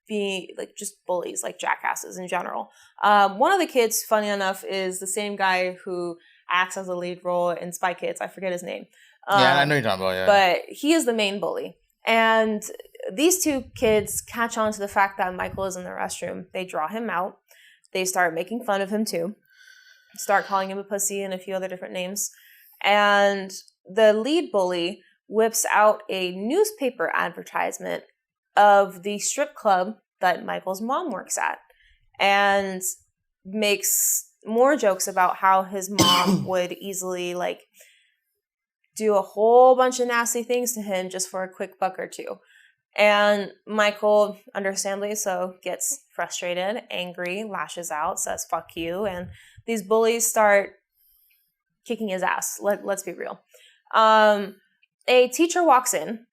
being like just bullies, like jackasses in general. One of the kids, funny enough, is the same guy who acts as a lead role in Spy Kids. I forget his name. I know you're talking about, But he is the main bully. And these two kids catch on to the fact that Michael is in the restroom. They draw him out. They start making fun of him too. Start calling him a pussy and a few other different names. And the lead bully whips out a newspaper advertisement of the strip club that Michael's mom works at and makes more jokes about how his mom would easily like do a whole bunch of nasty things to him just for a quick buck or two. And Michael, understandably so, gets frustrated, angry, lashes out, says fuck you, and these bullies start kicking his ass. Let's be real. A teacher walks in.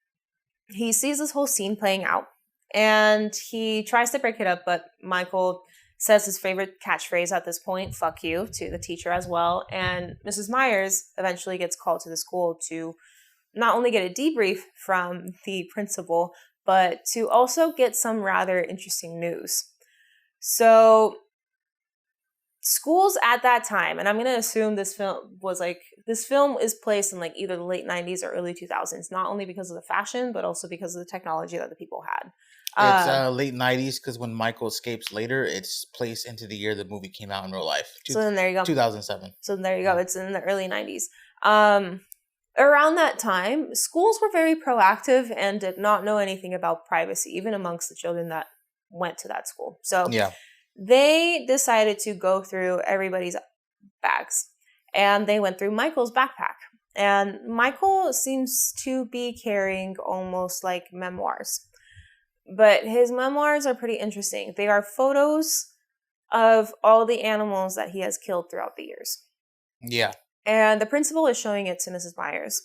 He sees this whole scene playing out, and he tries to break it up, but Michael says his favorite catchphrase at this point, fuck you, to the teacher as well. And Mrs. Myers eventually gets called to the school to not only get a debrief from the principal, but to also get some rather interesting news. So schools at that time, and I'm going to assume this film is placed in like either the late 90s or early 2000s, not only because of the fashion, but also because of the technology that the people had. It's late 90s because when Michael escapes later, it's placed into the year the movie came out in real life. So then there you go. 2007. So there you go. It's in the early 90s. Around that time, schools were very proactive and did not know anything about privacy, even amongst the children that went to that school. So they decided to go through everybody's bags, and they went through Michael's backpack. And Michael seems to be carrying almost like memoirs. But his memoirs are pretty interesting. They are photos of all the animals that he has killed throughout the years. Yeah. And the principal is showing it to Mrs. Myers.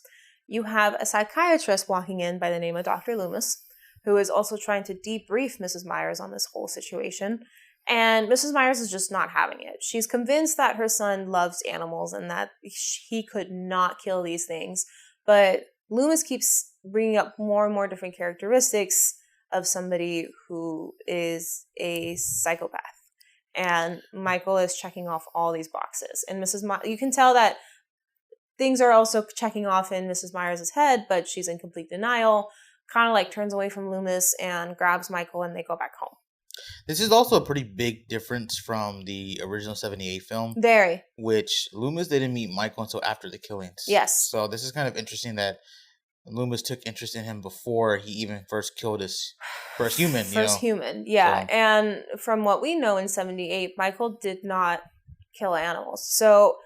You have a psychiatrist walking in by the name of Dr. Loomis, who is also trying to debrief Mrs. Myers on this whole situation. And Mrs. Myers is just not having it. She's convinced that her son loves animals and that he could not kill these things. But Loomis keeps bringing up more and more different characteristics of somebody who is a psychopath. And Michael is checking off all these boxes. And you can tell that things are also checking off in Mrs. Myers' head, but she's in complete denial, kind of like turns away from Loomis and grabs Michael and they go back home. This is also a pretty big difference from the original 78 film, Very. which Loomis didn't meet Michael until after the killings. Yes. So this is kind of interesting that Loomis took interest in him before he even first killed his first human. Human, yeah. So. And from what we know in 78, Michael did not kill animals. So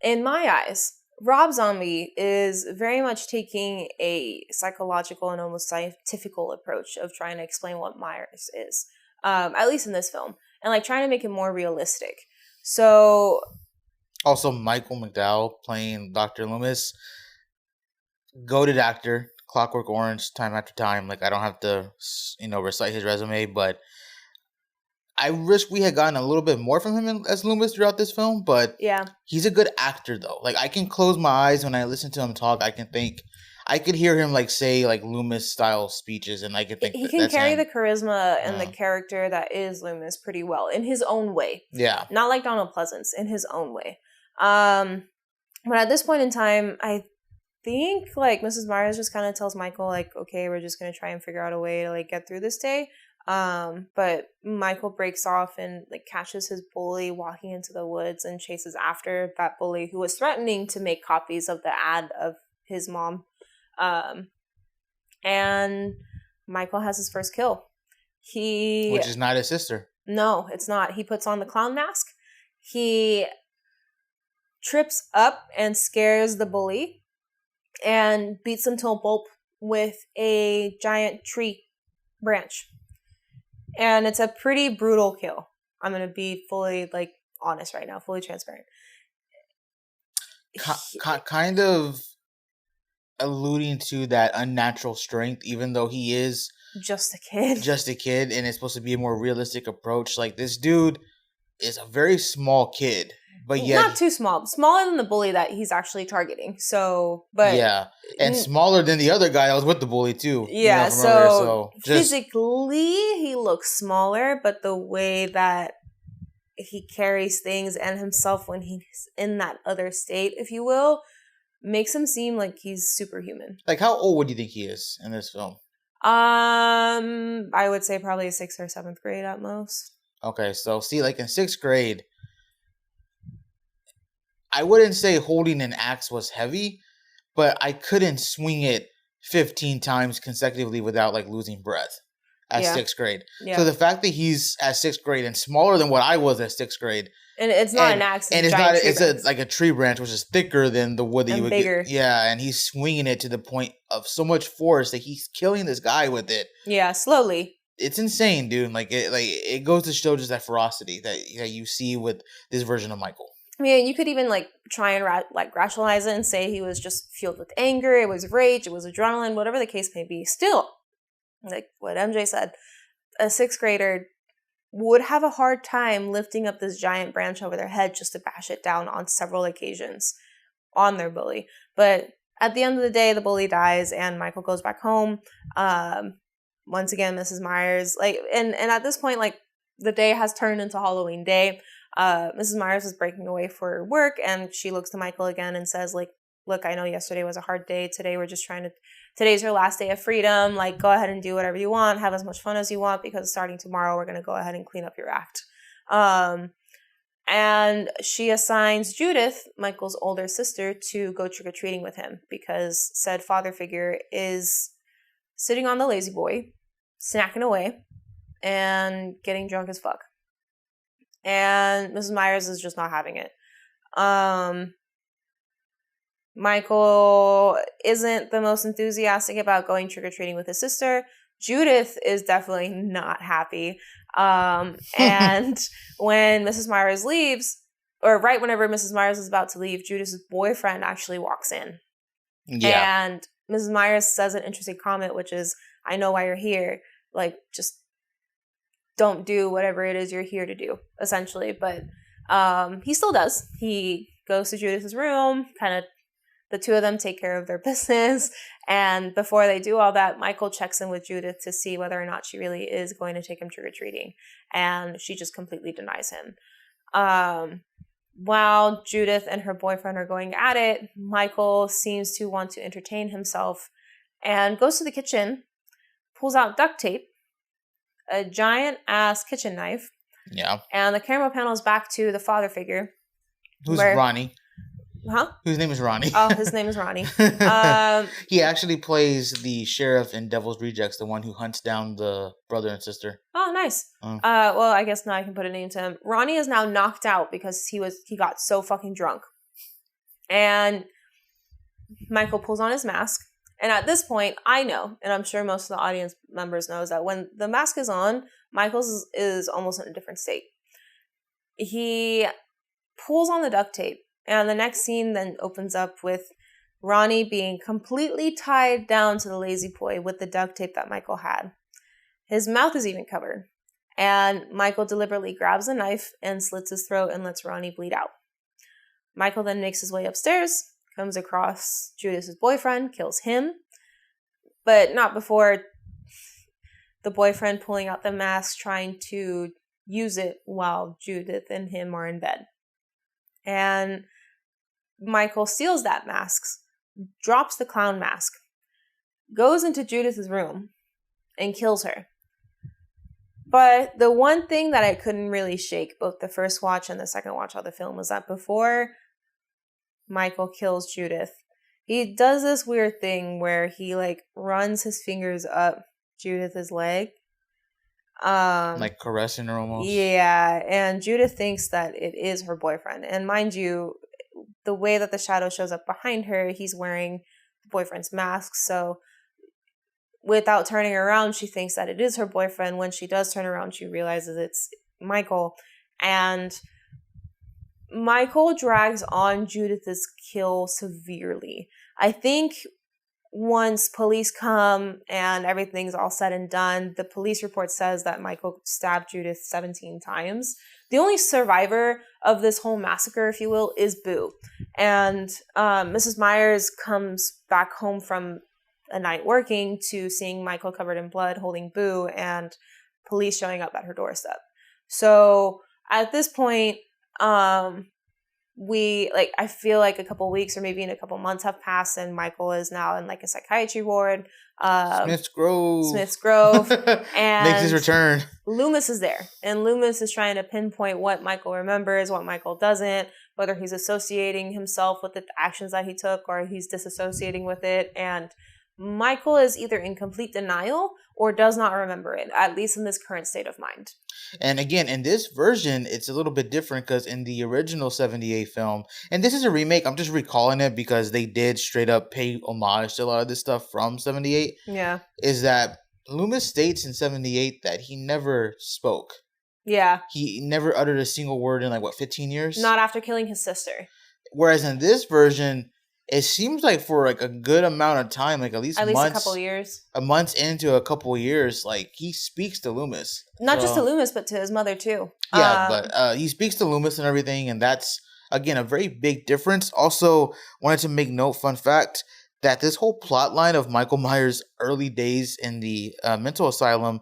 in my eyes, Rob Zombie is very much taking a psychological and almost scientifical approach of trying to explain what Myers is. At least in this film, and like trying to make it more realistic. So, also Michael McDowell playing Dr. Loomis, goated actor, Clockwork Orange, time after time. Like I don't have to, recite his resume, but I wish we had gotten a little bit more from him as Loomis throughout this film. But yeah, he's a good actor though. Like I can close my eyes when I listen to him talk. I could hear him say Loomis style speeches, and I could think he can that's carry him. the charisma and the character that is Loomis pretty well in his own way. Yeah, not like Donald Pleasance, in his own way. But at this point in time, I think Mrs. Myers just kind of tells Michael okay, we're just gonna try and figure out a way to get through this day. But Michael breaks off and catches his bully walking into the woods and chases after that bully who was threatening to make copies of the ad of his mom. And Michael has his first kill. Which is not his sister. No, it's not. He puts on the clown mask. He trips up and scares the bully and beats him to a pulp with a giant tree branch. And it's a pretty brutal kill. I'm going to be fully honest right now, fully transparent. Kind of alluding to that unnatural strength, even though he is just a kid, and it's supposed to be a more realistic approach. This dude is a very small kid, but yet not too smaller than the bully that he's actually targeting. So, but yeah, and smaller than the other guy that was with the bully too. Yeah, so physically he looks smaller, but the way that he carries things and himself when he's in that other state, if you will, makes him seem like he's superhuman. How old would you think he is in this film? I would say probably 6th or 7th grade at most. Okay, so see, in 6th grade, I wouldn't say holding an axe was heavy, but I couldn't swing it 15 times consecutively without losing breath at 6th grade. Yeah. So the fact that he's at 6th grade and smaller than what I was at 6th grade. And it's not an axe. And it's a tree branch, which is thicker than the wood that you would get. Yeah, and he's swinging it to the point of so much force that he's killing this guy with it. Yeah, slowly. It's insane, dude. It goes to show just that ferocity that you see with this version of Michael. I mean, you could even try and rationalize it and say he was just fueled with anger, it was rage, it was adrenaline, whatever the case may be. Still, what MJ said, a 6th grader would have a hard time lifting up this giant branch over their head just to bash it down on several occasions on their bully. But at the end of the day, the bully dies and Michael goes back home. Once again, Mrs. Myers, and at this point, the day has turned into Halloween day. Mrs. Myers is breaking away for work and she looks to Michael again and says, look, I know yesterday was a hard day. Today's your last day of freedom. Go ahead and do whatever you want. Have as much fun as you want because starting tomorrow, we're going to go ahead and clean up your act. And she assigns Judith, Michael's older sister, to go trick-or-treating with him because said father figure is sitting on the lazy boy, snacking away, and getting drunk as fuck. And Mrs. Myers is just not having it. Michael isn't the most enthusiastic about going trick-or-treating with his sister. Judith is definitely not happy. And when Mrs. Myers leaves, or right whenever Mrs. Myers is about to leave, Judith's boyfriend actually walks in. Yeah. And Mrs. Myers says an interesting comment, which is, I know why you're here. Just don't do whatever it is you're here to do, essentially. But he still does. He goes to Judith's room, the two of them take care of their business. And before they do all that, Michael checks in with Judith to see whether or not she really is going to take him trick-or-treating. And she just completely denies him. While Judith and her boyfriend are going at it, Michael seems to want to entertain himself and goes to the kitchen, pulls out duct tape, a giant ass kitchen knife, Yeah. and the camera panels back to the father figure. Who's Ronnie? Huh? Whose name is Ronnie? Oh, his name is Ronnie. He actually plays the sheriff in Devil's Rejects, the one who hunts down the brother and sister. Oh, nice. Well, I guess now I can put a name to him. Ronnie is now knocked out because he got so fucking drunk. And Michael pulls on his mask. And at this point, I know, and I'm sure most of the audience members knows that when the mask is on, Michael's is almost in a different state. He pulls on the duct tape, and the next scene then opens up with Ronnie being completely tied down to the lazy boy with the duct tape that Michael had. His mouth is even covered, and Michael deliberately grabs a knife and slits his throat and lets Ronnie bleed out. Michael then makes his way upstairs, comes across Judith's boyfriend, kills him, but not before the boyfriend pulling out the mask, trying to use it while Judith and him are in bed. And Michael steals that mask, drops the clown mask, goes into Judith's room, and kills her. But the one thing that I couldn't really shake both the first watch and the second watch of the film was that before Michael kills Judith, he does this weird thing where he runs his fingers up Judith's leg. Like caressing her almost. Yeah, and Judith thinks that it is her boyfriend. And mind you, the way that the shadow shows up behind her, he's wearing the boyfriend's mask. So without turning around, she thinks that it is her boyfriend. When she does turn around, she realizes it's Michael. And Michael drags on Judith's kill severely. I think once police come and everything's all said and done, the police report says that Michael stabbed Judith 17 times. The only survivor of this whole massacre, if you will, is Boo. And Mrs. Myers comes back home from a night working to seeing Michael covered in blood holding Boo and police showing up at her doorstep. So at this point, I feel like a couple weeks or maybe in a couple months have passed, and Michael is now in a psychiatry ward. Smith's Grove. And makes his return. Loomis is there, and Loomis is trying to pinpoint what Michael remembers, what Michael doesn't, whether he's associating himself with the actions that he took or he's disassociating with it. And Michael is either in complete denial or does not remember it, at least in this current state of mind. And again, in this version, it's a little bit different because in the original 78 film, and this is a remake, I'm just recalling it because they did straight up pay homage to a lot of this stuff from 78. Yeah. Is that Loomis states in 78 that he never spoke. Yeah. He never uttered a single word in 15 years? Not after killing his sister. Whereas in this version, it seems like for a good amount of time, at least months, a couple years. A month into a couple years, he speaks to Loomis. Not just to Loomis, but to his mother too. Yeah, but he speaks to Loomis and everything, and that's, again, a very big difference. Also, wanted to make note, fun fact, that this whole plot line of Michael Myers' early days in the mental asylum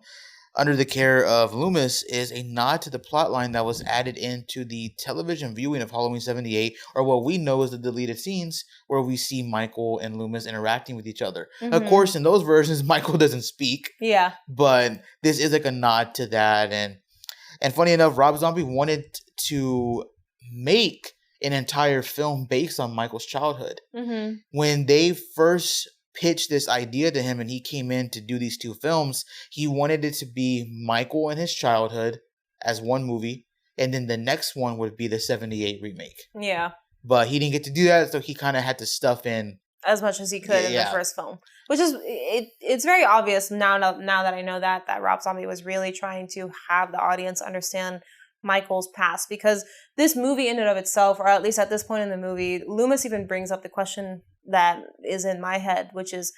under the care of Loomis is a nod to the plot line that was added into the television viewing of Halloween 78, or what we know as the deleted scenes, where we see Michael and Loomis interacting with each other. Mm-hmm. Of course, in those versions, Michael doesn't speak. Yeah. But this is a nod to that. And funny enough, Rob Zombie wanted to make an entire film based on Michael's childhood. Mm-hmm. When they first pitched this idea to him and he came in to do these two films, he wanted it to be Michael and his childhood as one movie, and then the next one would be the 78 remake. Yeah. But he didn't get to do that, so he kind of had to stuff in as much as he could in the first film. Which is, it's very obvious now that I know that Rob Zombie was really trying to have the audience understand Michael's past, because this movie in and of itself, or at least at this point in the movie, Loomis even brings up the question that is in my head, which is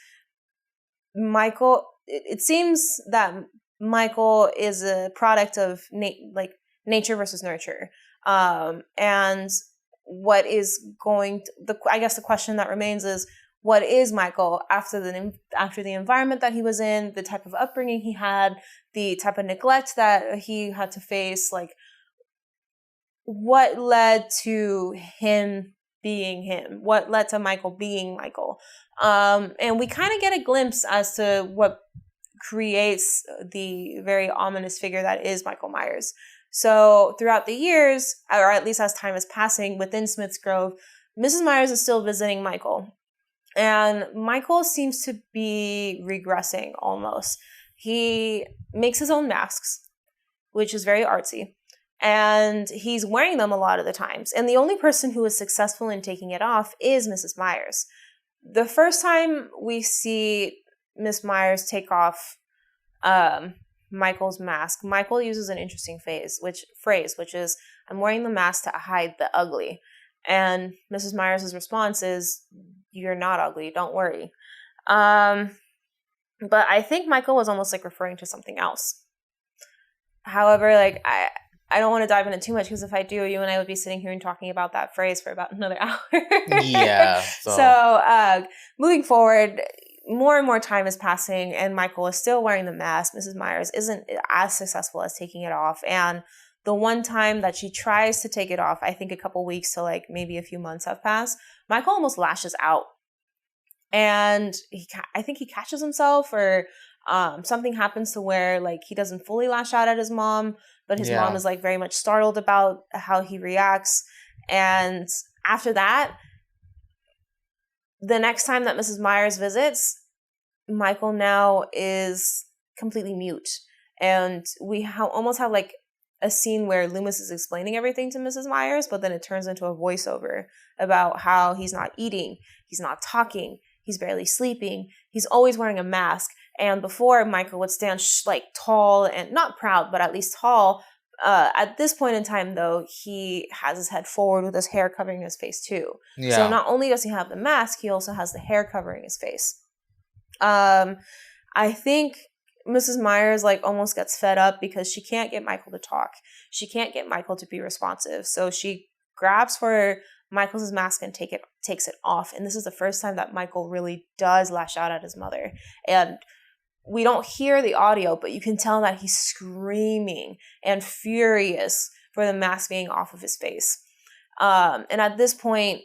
Michael. It seems that Michael is a product of nature versus nurture, and what is I guess the question that remains is, what is Michael after the environment that he was in, the type of upbringing he had, the type of neglect that he had to face, what led to him being him, what led to Michael being Michael. And we kind of get a glimpse as to what creates the very ominous figure that is Michael Myers. So throughout the years, or at least as time is passing within Smith's Grove, Mrs. Myers is still visiting Michael. And Michael seems to be regressing almost. He makes his own masks, which is very artsy. And he's wearing them a lot of the times. And the only person who is successful in taking it off is Mrs. Myers. The first time we see Miss Myers take off Michael's mask, Michael uses an interesting phrase, which is, "I'm wearing the mask to hide the ugly." And Mrs. Myers' response is, "You're not ugly, don't worry." But I think Michael was almost like referring to something else. However, like I don't want to dive into too much because if I do, you and I would be sitting here and talking about that phrase for about another hour. Yeah. So moving forward, more and more time is passing and Michael is still wearing the mask. Mrs. Myers isn't as successful as taking it off. And the one time that she tries to take it off, I think a couple weeks to like maybe a few months have passed, Michael almost lashes out. And I think he catches himself or something happens to where like he doesn't fully lash out at his mom, but his mom is like very much startled about how he reacts. And after that, the next time that Mrs. Myers visits, Michael now is completely mute. And we almost have like a scene where Loomis is explaining everything to Mrs. Myers, but then it turns into a voiceover about how he's not eating, he's not talking, he's barely sleeping, he's always wearing a mask. And before, Michael would stand like tall and not proud, but at least tall. At this point in time, though, he has his head forward with his hair covering his face too. Yeah. So not only does he have the mask, he also has the hair covering his face. I think Mrs. Myers like almost gets fed up because she can't get Michael to talk. She can't get Michael to be responsive. So she grabs for Michael's mask and takes it off. And this is the first time that Michael really does lash out at his mother. And we don't hear the audio, but you can tell that he's screaming and furious for the mask being off of his face. And at this point,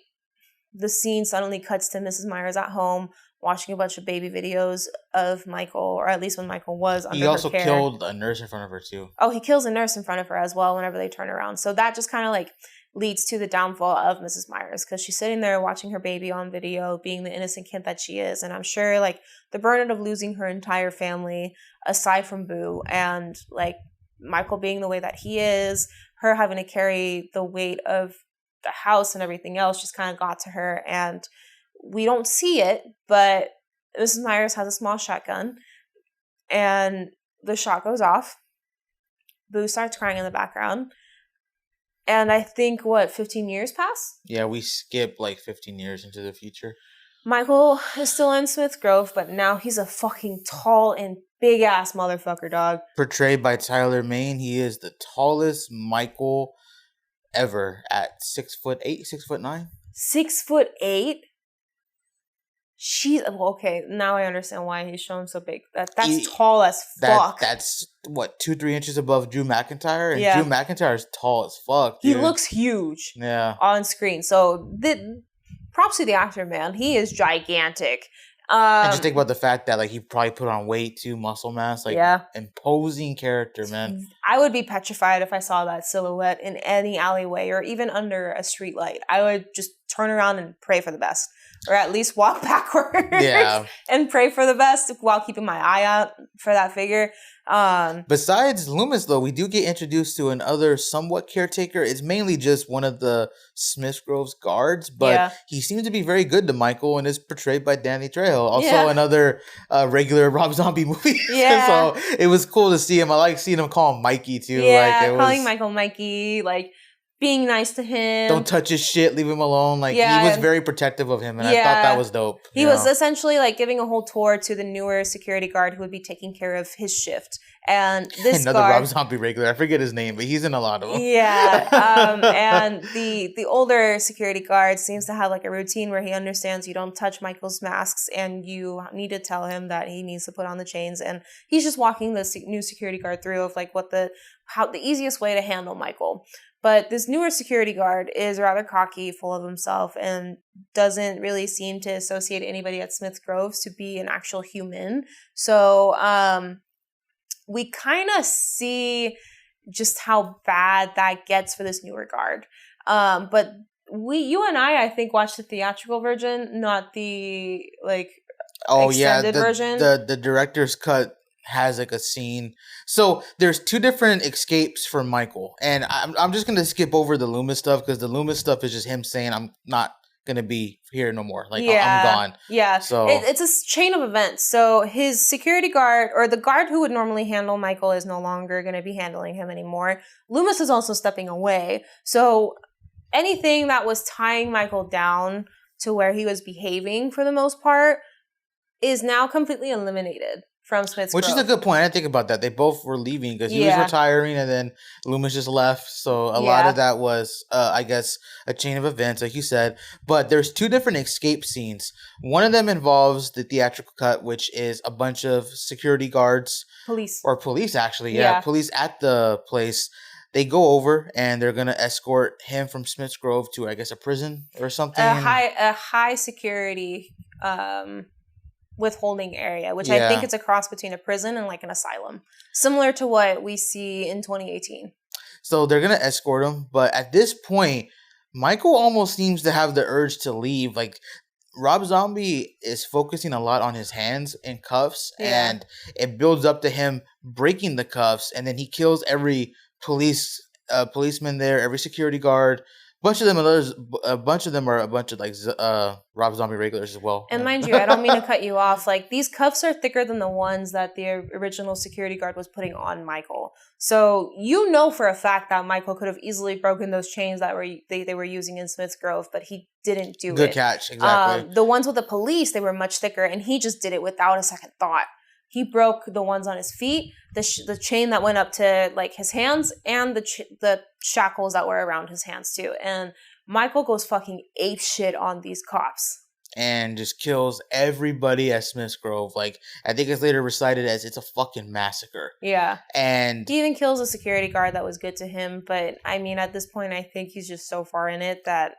the scene suddenly cuts to Mrs. Myers at home watching a bunch of baby videos of Michael, or at least when Michael was under her care. He also killed a nurse in front of her too. Oh, he kills a nurse in front of her as well whenever they turn around. So that just kind of like leads to the downfall of Mrs. Myers because she's sitting there watching her baby on video, being the innocent kid that she is. And I'm sure like the burden of losing her entire family, aside from Boo, and like Michael being the way that he is, her having to carry the weight of the house and everything else just kind of got to her. And we don't see it, but Mrs. Myers has a small shotgun and the shot goes off. Boo starts crying in the background. And I think, 15 years pass? Yeah, we skip like 15 years into the future. Michael is still in Smith's Grove, but now he's a fucking tall and big-ass motherfucker, dog. Portrayed by Tyler Mane, he is the tallest Michael ever at 6'8", 6'9". 6'8"? Okay, now I understand why he's shown so big. That's tall as fuck. That's, 2-3 inches above Drew McIntyre? And Drew McIntyre is tall as fuck, dude. He looks huge on screen. So, props to the actor, man. He is gigantic. And just think about the fact that like he probably put on weight too, muscle mass, imposing character, man. I would be petrified if I saw that silhouette in any alleyway or even under a street light. I would just turn around and pray for the best. Or at least walk backwards and pray for the best while keeping my eye out for that figure. Besides Loomis, though, we do get introduced to another somewhat caretaker. It's mainly just one of the Smith Grove's guards, but he seems to be very good to Michael and is portrayed by Danny Trejo. Also another regular Rob Zombie movie. So it was cool to see him. I like seeing him call him Mikey, too. Calling Michael Mikey, being nice to him. Don't touch his shit. Leave him alone. He was very protective of him, and I thought that was dope. He was essentially giving a whole tour to the newer security guard who would be taking care of his shift. And this another Rob Zombie regular. I forget his name, but he's in a lot of them. And the older security guard seems to have a routine where he understands you don't touch Michael's masks, and you need to tell him that he needs to put on the chains. And he's just walking the new security guard through of how the easiest way to handle Michael. But this newer security guard is rather cocky, full of himself, and doesn't really seem to associate anybody at Smith's Grove to be an actual human. So we kind of see just how bad that gets for this newer guard. But you and I think, watched the theatrical version, not the extended version. The director's cut has like a scene. So there's two different escapes for Michael, and I'm just gonna skip over the Loomis stuff because the Loomis stuff is just him saying I'm not gonna be here no more. Like I'm gone. Yeah. So it's a chain of events. So his security guard, or the guard who would normally handle Michael, is no longer going to be handling him anymore. Loomis is also stepping away. So anything that was tying Michael down to where he was behaving for the most part is now completely eliminated from Smith's Grove. Which is a good point. I didn't think about that. They both were leaving because he was retiring and then Loomis just left. So a lot of that was, I guess, a chain of events, like you said. But there's two different escape scenes. One of them involves the theatrical cut, which is a bunch of security guards. Police, actually. Yeah, police at the place. They go over and they're going to escort him from Smith's Grove to, I guess, a prison or something. A high security withholding area, which I think it's a cross between a prison and like an asylum, similar to what we see in 2018. So they're going to escort him. But at this point, Michael almost seems to have the urge to leave. Like, Rob Zombie is focusing a lot on his hands in cuffs, and it builds up to him breaking the cuffs, and then he kills every policeman there, every security guard. A bunch of them are a bunch of like Rob Zombie regulars as well. And mind you, I don't mean to cut you off. Like, these cuffs are thicker than the ones that the original security guard was putting on Michael. So you know for a fact that Michael could have easily broken those chains that they were using in Smith's Grove, but he didn't do it. Good catch, exactly. The ones with the police, they were much thicker, and he just did it without a second thought. He broke the ones on his feet, the chain that went up to like his hands, and the shackles that were around his hands too. And Michael goes fucking ape shit on these cops. And just kills everybody at Smith's Grove. Like, I think it's later recited as it's a fucking massacre. Yeah. And he even kills a security guard that was good to him. But I mean, at this point, I think he's just so far in it that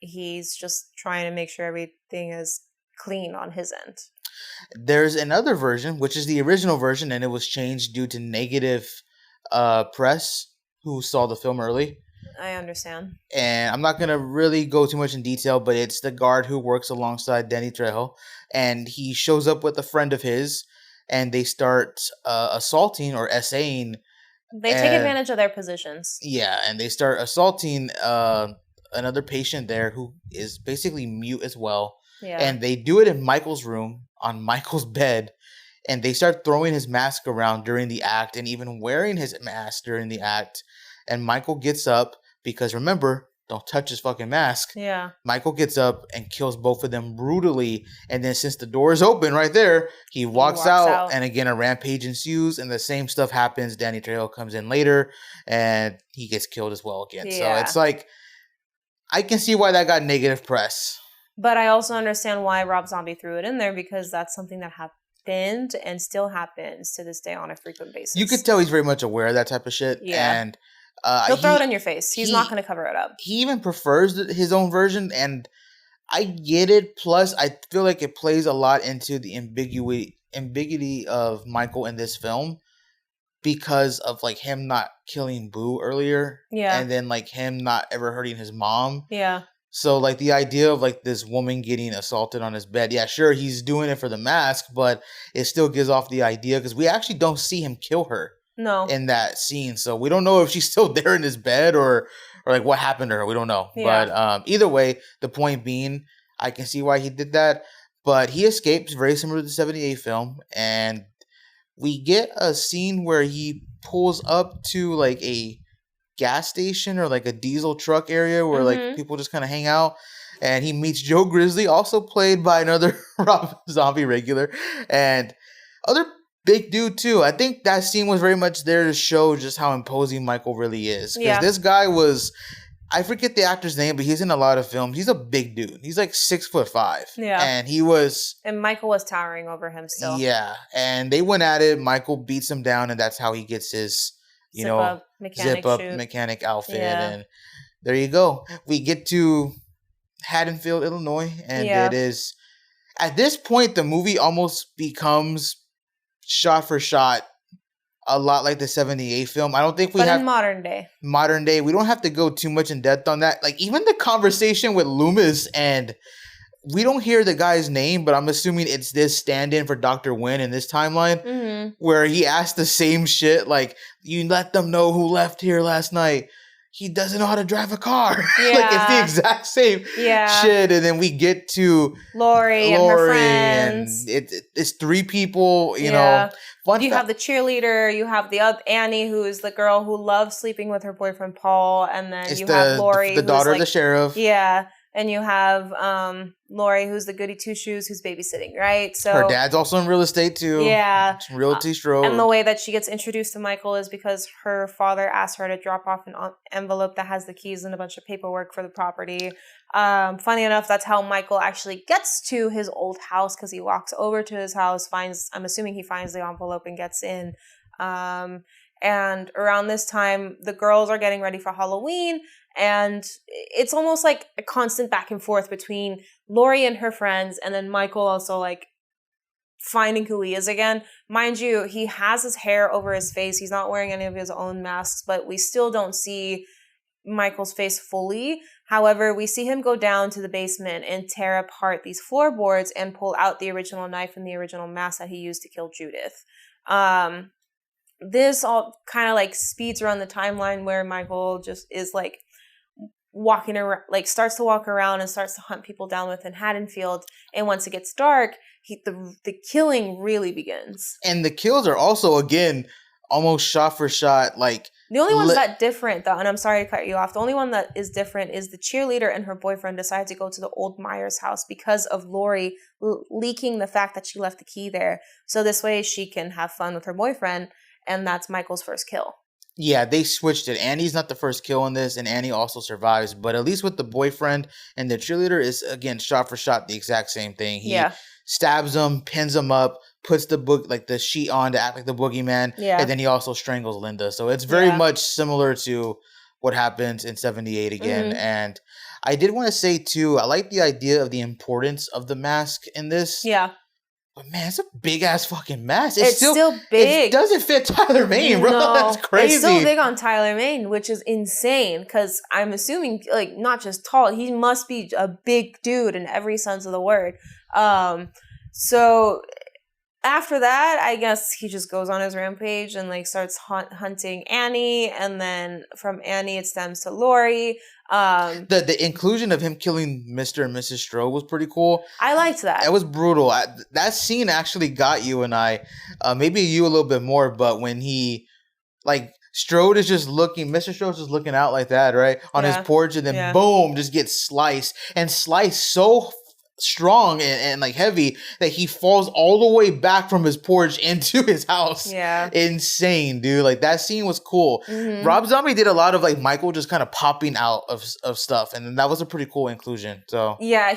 he's just trying to make sure everything is clean on his end. There's another version, which is the original version, and it was changed due to negative press who saw the film early. I understand. And I'm not going to really go too much in detail, but it's the guard who works alongside Danny Trejo. And he shows up with a friend of his, and they start assaulting or essaying. They take advantage of their positions. Yeah, and they start assaulting another patient there who is basically mute as well. Yeah. And they do it in Michael's room, on Michael's bed, and they start throwing his mask around during the act and even wearing his mask during the act. And Michael gets up because, remember, don't touch his fucking mask. Yeah. Michael gets up and kills both of them brutally. And then since the door is open right there, he walks out. And again, a rampage ensues and the same stuff happens. Danny Trejo comes in later and he gets killed as well again. Yeah. So it's like, I can see why that got negative press. But I also understand why Rob Zombie threw it in there, because that's something that happened and still happens to this day on a frequent basis. You could tell he's very much aware of that type of shit. Yeah. And he'll throw it in your face. He's not going to cover it up. He even prefers his own version, and I get it. Plus, I feel like it plays a lot into the ambiguity of Michael in this film because of like him not killing Boo earlier. Yeah. And then like him not ever hurting his mom. Yeah. So, like, the idea of, like, this woman getting assaulted on his bed. Yeah, sure, he's doing it for the mask, but it still gives off the idea because we actually don't see him kill her. No. In that scene. So, we don't know if she's still there in his bed or like, what happened to her. We don't know. Yeah. But either way, the point being, I can see why he did that. But he escapes, very similar to the 78 film. And we get a scene where he pulls up to, like, a gas station or like a diesel truck area where like people just kind of hang out, and he meets Joe Grizzly, also played by another Rob Zombie regular, and other big dude too. I think that scene was very much there to show just how imposing Michael really is, because this guy was, I forget the actor's name, but he's in a lot of films. He's a big dude. He's like 6'5". Yeah. And Michael was towering over him still. Yeah. And they went at it. Michael beats him down, and that's how he gets his mechanic zip up shoot. mechanic outfit, Yeah. and there you go. We get to Haddonfield, Illinois, and Yeah. it is at this point the movie almost becomes shot for shot a lot like the 78 film. I don't think we But have in modern day. modern day. We don't have to go too much in depth on that. Like even the conversation with Loomis, and we don't hear the guy's name, but I'm assuming it's this stand-in for Dr. Wynn in this timeline, Mm-hmm. where he asked the same shit, like, you let them know who left here last night. He doesn't know how to drive a car. Like, it's the exact same shit. And then we get to Lori and her friends. and it's three people, you know. You have the cheerleader, you have the other Annie, who is the girl who loves sleeping with her boyfriend Paul, and then you have Lori, the daughter who's of the sheriff. Yeah. And you have Lori, who's the goody two-shoes, who's babysitting, right? So her dad's also in real estate too. Yeah. Realty stroke. And the way that she gets introduced to Michael is because her father asked her to drop off an envelope that has the keys and a bunch of paperwork for the property. Funny enough, that's how Michael actually gets to his old house, because he walks over to his house, I'm assuming he finds the envelope and gets in. And around this time, the girls are getting ready for Halloween. And it's almost like a constant back and forth between Lori and her friends, and then Michael also like finding who he is again. Mind you, he has his hair over his face. He's not wearing any of his own masks, but we still don't see Michael's face fully. However, we see him go down to the basement and tear apart these floorboards and pull out the original knife and the original mask that he used to kill Judith. This all kind of like speeds around the timeline where Michael just is like walking around, like starts to walk around and starts to hunt people down within Haddonfield. And once it gets dark, the killing really begins. And the kills are also, again, almost shot for shot. Like the only one's that different, though, and I'm sorry to cut you off, the only one that is different is the cheerleader and her boyfriend decide to go to the old Myers house because of Lori leaking the fact that she left the key there. So this way she can have fun with her boyfriend, and that's Michael's first kill. Yeah, they switched it. Annie's not the first kill in this, and Annie also survives. But at least with the boyfriend and the cheerleader is, again, shot for shot the exact same thing. He stabs him, pins him up, puts the sheet on to act like the boogeyman, and then he also strangles Linda. So it's very much similar to what happens in 78 again. Mm-hmm. And I did want to say, too, I like the idea of the importance of the mask in this. Yeah. But man, it's a big ass fucking mess. It's still big. It doesn't fit Tyler Mane, bro. No, that's crazy. It's still big on Tyler Mane, which is insane. Because I'm assuming, like, not just tall, he must be a big dude in every sense of the word. So after that, I guess he just goes on his rampage and like starts hunting Annie, and then from Annie it stems to Lori. The inclusion of him killing Mr. and Mrs. Strode was pretty cool. I liked that. It was brutal. That scene actually got you and I, maybe you a little bit more, but when he, like, Strode is just looking, Mr. Strode's just looking out like that, right? On his porch, and then boom, just gets sliced so strong and like heavy that he falls all the way back from his porch into his house. Yeah. Insane, dude. Like that scene was cool. Mm-hmm. Rob Zombie did a lot of like Michael just kind of popping out of stuff, and that was a pretty cool inclusion. So yeah,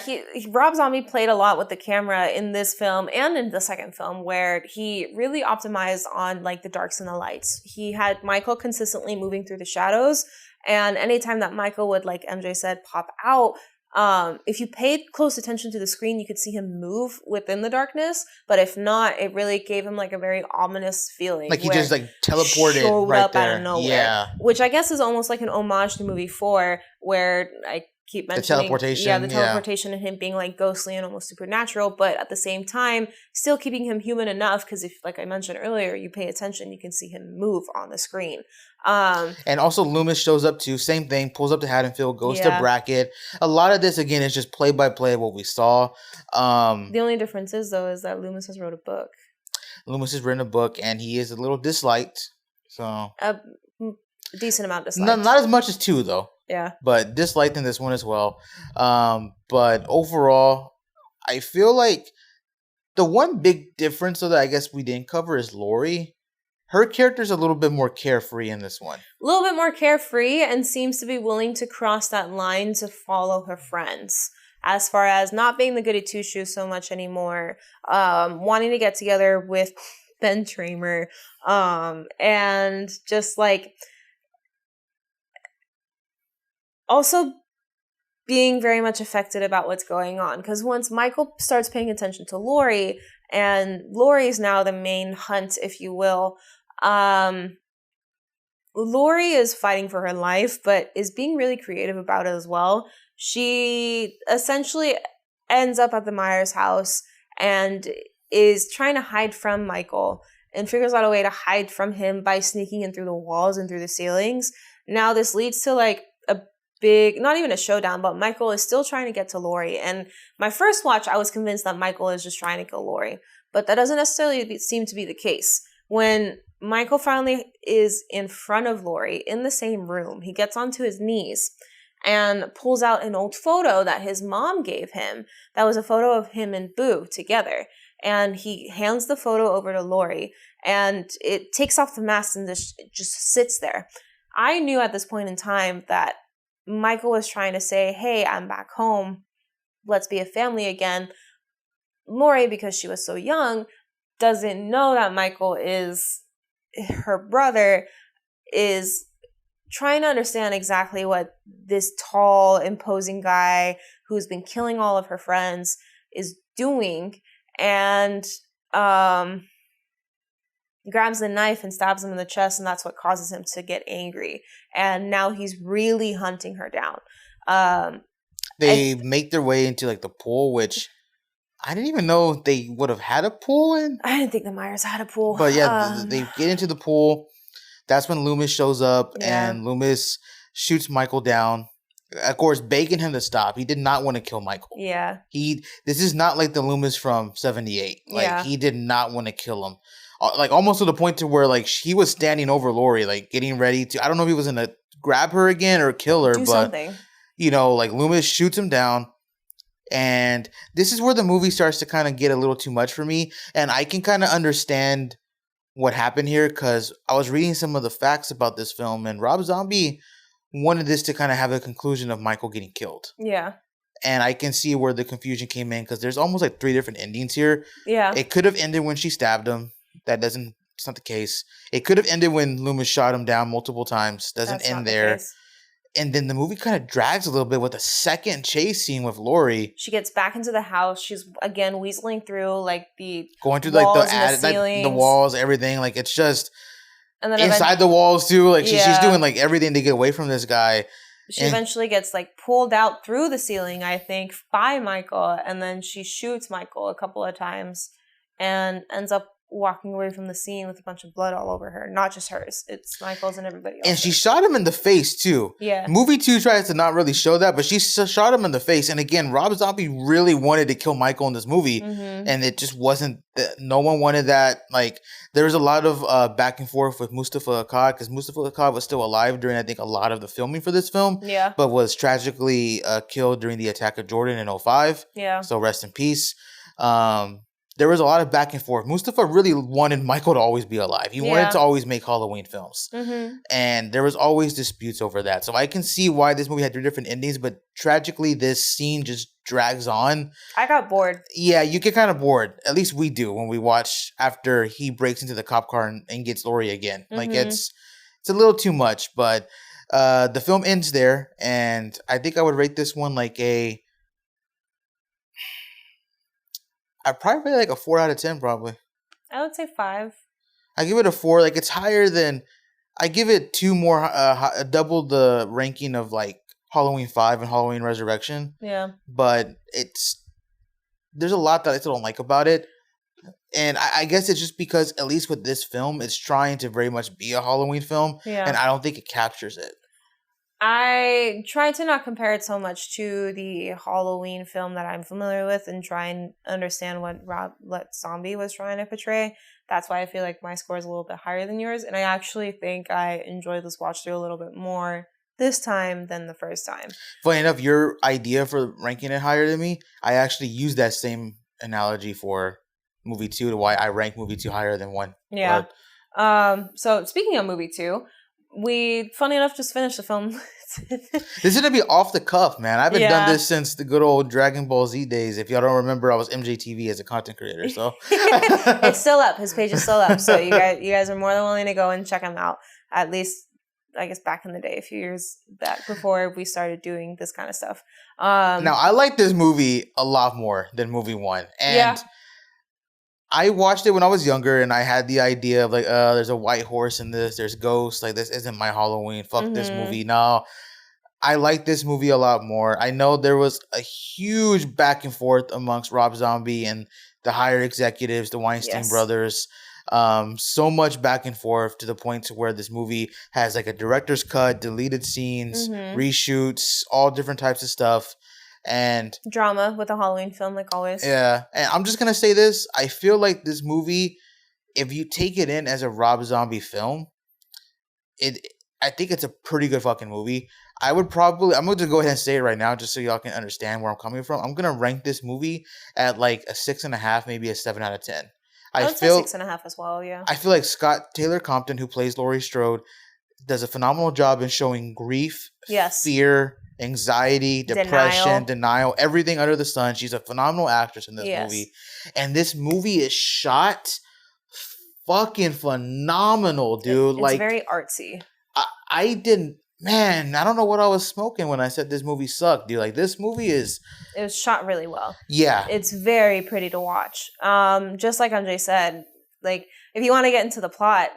Rob Zombie played a lot with the camera in this film and in the second film, where he really optimized on like the darks and the lights. He had Michael consistently moving through the shadows, and anytime that Michael would, like MJ said, pop out, if you paid close attention to the screen, you could see him move within the darkness. But if not, it really gave him like a very ominous feeling. Like he just like teleported right up there. Out of nowhere. Yeah. Which I guess is almost like an homage to movie 4, where I keep mentioning the teleportation. Yeah, the teleportation and him being like ghostly and almost supernatural, but at the same time, still keeping him human enough, because if, like I mentioned earlier, you pay attention, you can see him move on the screen. And also Loomis shows up too, same thing, pulls up to Haddonfield, goes to Brackett. A lot of this, again, is just play by play of what we saw. The only difference is, though, is that Loomis has wrote a book. Loomis has written a book, and he is a little disliked. So a decent amount disliked. Not as much as 2, though. Yeah. But disliked in this one as well. But overall, I feel like the one big difference, though, that I guess we didn't cover is Lori. Her character's a little bit more carefree in this one. A little bit more carefree, and seems to be willing to cross that line to follow her friends. As far as not being the goody two-shoes so much anymore. Wanting to get together with Ben Tramer. And just like, also being very much affected about what's going on. Because once Michael starts paying attention to Lori, and Lori is now the main hunt, if you will, Lori is fighting for her life, but is being really creative about it as well. She essentially ends up at the Myers house and is trying to hide from Michael and figures out a way to hide from him by sneaking in through the walls and through the ceilings. Now this leads to like a big, not even a showdown, but Michael is still trying to get to Lori. And my first watch, I was convinced that Michael is just trying to kill Lori, but that doesn't necessarily seem to be the case. When Michael finally is in front of Lori in the same room, he gets onto his knees and pulls out an old photo that his mom gave him. That was a photo of him and Boo together. And he hands the photo over to Lori, and it takes off the mask and just sits there. I knew at this point in time that Michael was trying to say, hey, I'm back home. Let's be a family again. Lori, because she was so young, doesn't know that Michael is her brother, is trying to understand exactly what this tall, imposing guy who's been killing all of her friends is doing, and grabs the knife and stabs him in the chest, and that's what causes him to get angry. And now he's really hunting her down. They make their way into like the pool, which I didn't even know they would have had a pool in. I didn't think the Myers had a pool. But yeah, they get into the pool. That's when Loomis shows up, Yeah. and Loomis shoots Michael down. Of course, begging him to stop. He did not want to kill Michael. Yeah. This is not like the Loomis from 78. Like, Yeah. he did not want to kill him. Like, almost to the point to where, like, he was standing over Lori, like, getting ready to, I don't know if he was going to grab her again or kill her, Do but, something. you know, like, Loomis shoots him down. And this is where the movie starts to kind of get a little too much for me. And I can kind of understand what happened here, because I was reading some of the facts about this film, and Rob Zombie wanted this to kind of have a conclusion of Michael getting killed. Yeah. And I can see where the confusion came in, because there's almost like 3 different endings here. Yeah. It could have ended when she stabbed him. It's not the case. It could have ended when Loomis shot him down multiple times. Doesn't That's not end the there. case. And then the movie kind of drags a little bit with a second chase scene with Lori. She gets back into the house. She's again weaseling through like the Going through walls like and the ceilings. the walls, everything. Like, it's just and then inside the walls too. Like, she's Yeah. doing like everything to get away from this guy. She And- eventually gets like pulled out through the ceiling, I think, by Michael, and then she shoots Michael a couple of times and ends up walking away from the scene with a bunch of blood all over her. Not just hers, it's Michael's and everybody else. And she shot him in the face too. Yeah. Movie 2 tries to not really show that, but she shot him in the face. And again, Rob Zombie really wanted to kill Michael in this movie, Mm-hmm. and it just wasn't. No one wanted that. Like, there was a lot of back and forth with Mustafa Akkad, because Mustafa Akkad was still alive during, I think, a lot of the filming for this film, Yeah. but was tragically killed during the attack of Jordan in 2005. Yeah. So rest in peace. There was a lot of back and forth. Mustafa really wanted Michael to always be alive. He wanted Yeah. to always make Halloween films. Mm-hmm. And there was always disputes over that. So I can see why this movie had 3 different endings, but tragically this scene just drags on. I got bored. Yeah, you get kind of bored. At least we do when we watch after he breaks into the cop car and gets Lori again. Like, Mhm. it's a little too much, but the film ends there, and I think I would rate this one like I'd probably rate like a 4 out of 10 probably. I would say 5. I give it a 4. Like, it's higher than, I give it 2 more, double the ranking of like Halloween 5 and Halloween Resurrection. Yeah. But there's a lot that I still don't like about it. And I guess it's just because, at least with this film, it's trying to very much be a Halloween film. Yeah. And I don't think it captures it. I try to not compare it so much to the Halloween film that I'm familiar with and try and understand what Zombie was trying to portray. That's why I feel like my score is a little bit higher than yours. And I actually think I enjoyed this watch through a little bit more this time than the first time. Funny enough, your idea for ranking it higher than me, I actually used that same analogy for movie 2 to why I rank movie 2 higher than 1. Yeah. But So speaking of movie 2, we, funny enough, just finished the film. this is gonna be off the cuff, man. I haven't Yeah. done this since the good old Dragon Ball Z days. If y'all don't remember, I was MJTV as a content creator. So It's still up. His page is still up. So you guys are more than willing to go and check him out. At least I guess back in the day, a few years back before we started doing this kind of stuff. Now, I like this movie a lot more than movie one. And I watched it when I was younger, and I had the idea of like, there's a white horse in this, there's ghosts, like this isn't my Halloween. Fuck this movie. No, I like this movie a lot more. I know there was a huge back and forth amongst Rob Zombie and the higher executives, the Weinstein brothers. So much back and forth to the point to where this movie has like a director's cut, deleted scenes, reshoots, all different types of stuff. And drama with a Halloween film, like always. Yeah. And I'm just going to say this. I feel like this movie, if you take it in as a Rob Zombie film, I think it's a pretty good fucking movie. I'm going to go ahead and say it right now just so y'all can understand where I'm coming from. I'm going to rank this movie at like a 6.5, maybe a 7 out of 10. I would say 6.5 as well, yeah. I feel like Scott Taylor Compton, who plays Laurie Strode, does a phenomenal job in showing grief, fear, anxiety, depression, denial, everything under the sun. She's a phenomenal actress in this movie. And this movie is shot fucking phenomenal, dude. It's like, very artsy. I don't know what I was smoking when I said this movie sucked, dude. Like, this movie it was shot really well. Yeah. It's very pretty to watch. Just like Andre said, like, if you want to get into the plot,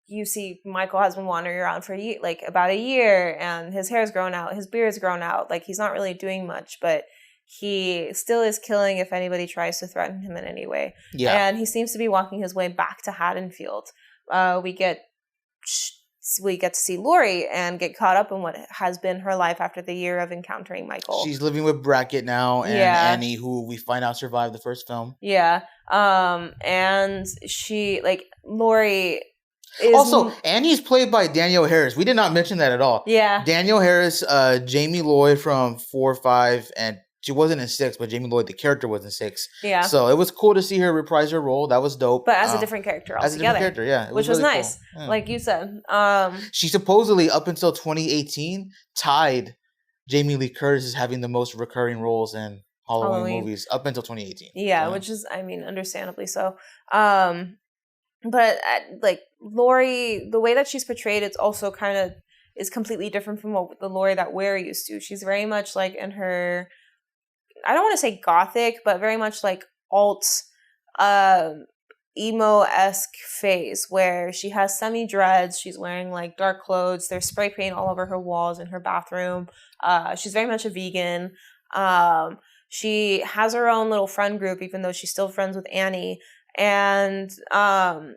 you see Michael has been wandering around for about a year, and his hair's grown out, his beard's grown out. Like, he's not really doing much, but he still is killing if anybody tries to threaten him in any way. Yeah. And he seems to be walking his way back to Haddonfield. We get to see Laurie and get caught up in what has been her life after the year of encountering Michael. She's living with Brackett now, and Annie, who we find out survived the first film. Yeah. And she, Laurie... Also, Annie's played by Danielle Harris. We did not mention that at all. Yeah. Danielle Harris, Jamie Lloyd from 4, 5, and she wasn't in 6, but Jamie Lloyd, the character, was in 6. Yeah. So it was cool to see her reprise her role. That was dope. But as a different character altogether. As a different character, yeah. Which was really nice, cool. Yeah. Like you said. She supposedly, up until 2018, tied Jamie Lee Curtis as having the most recurring roles in Halloween movies up until 2018. Yeah, which is, understandably so. But Laurie, the way that she's portrayed, it's also kind of is completely different from the Laurie that we're used to. She's very much like in her, I don't want to say gothic, but very much like alt, emo-esque phase where she has semi-dreads. She's wearing like dark clothes. There's spray paint all over her walls in her bathroom. She's very much a vegan. She has her own little friend group, even though she's still friends with Annie. And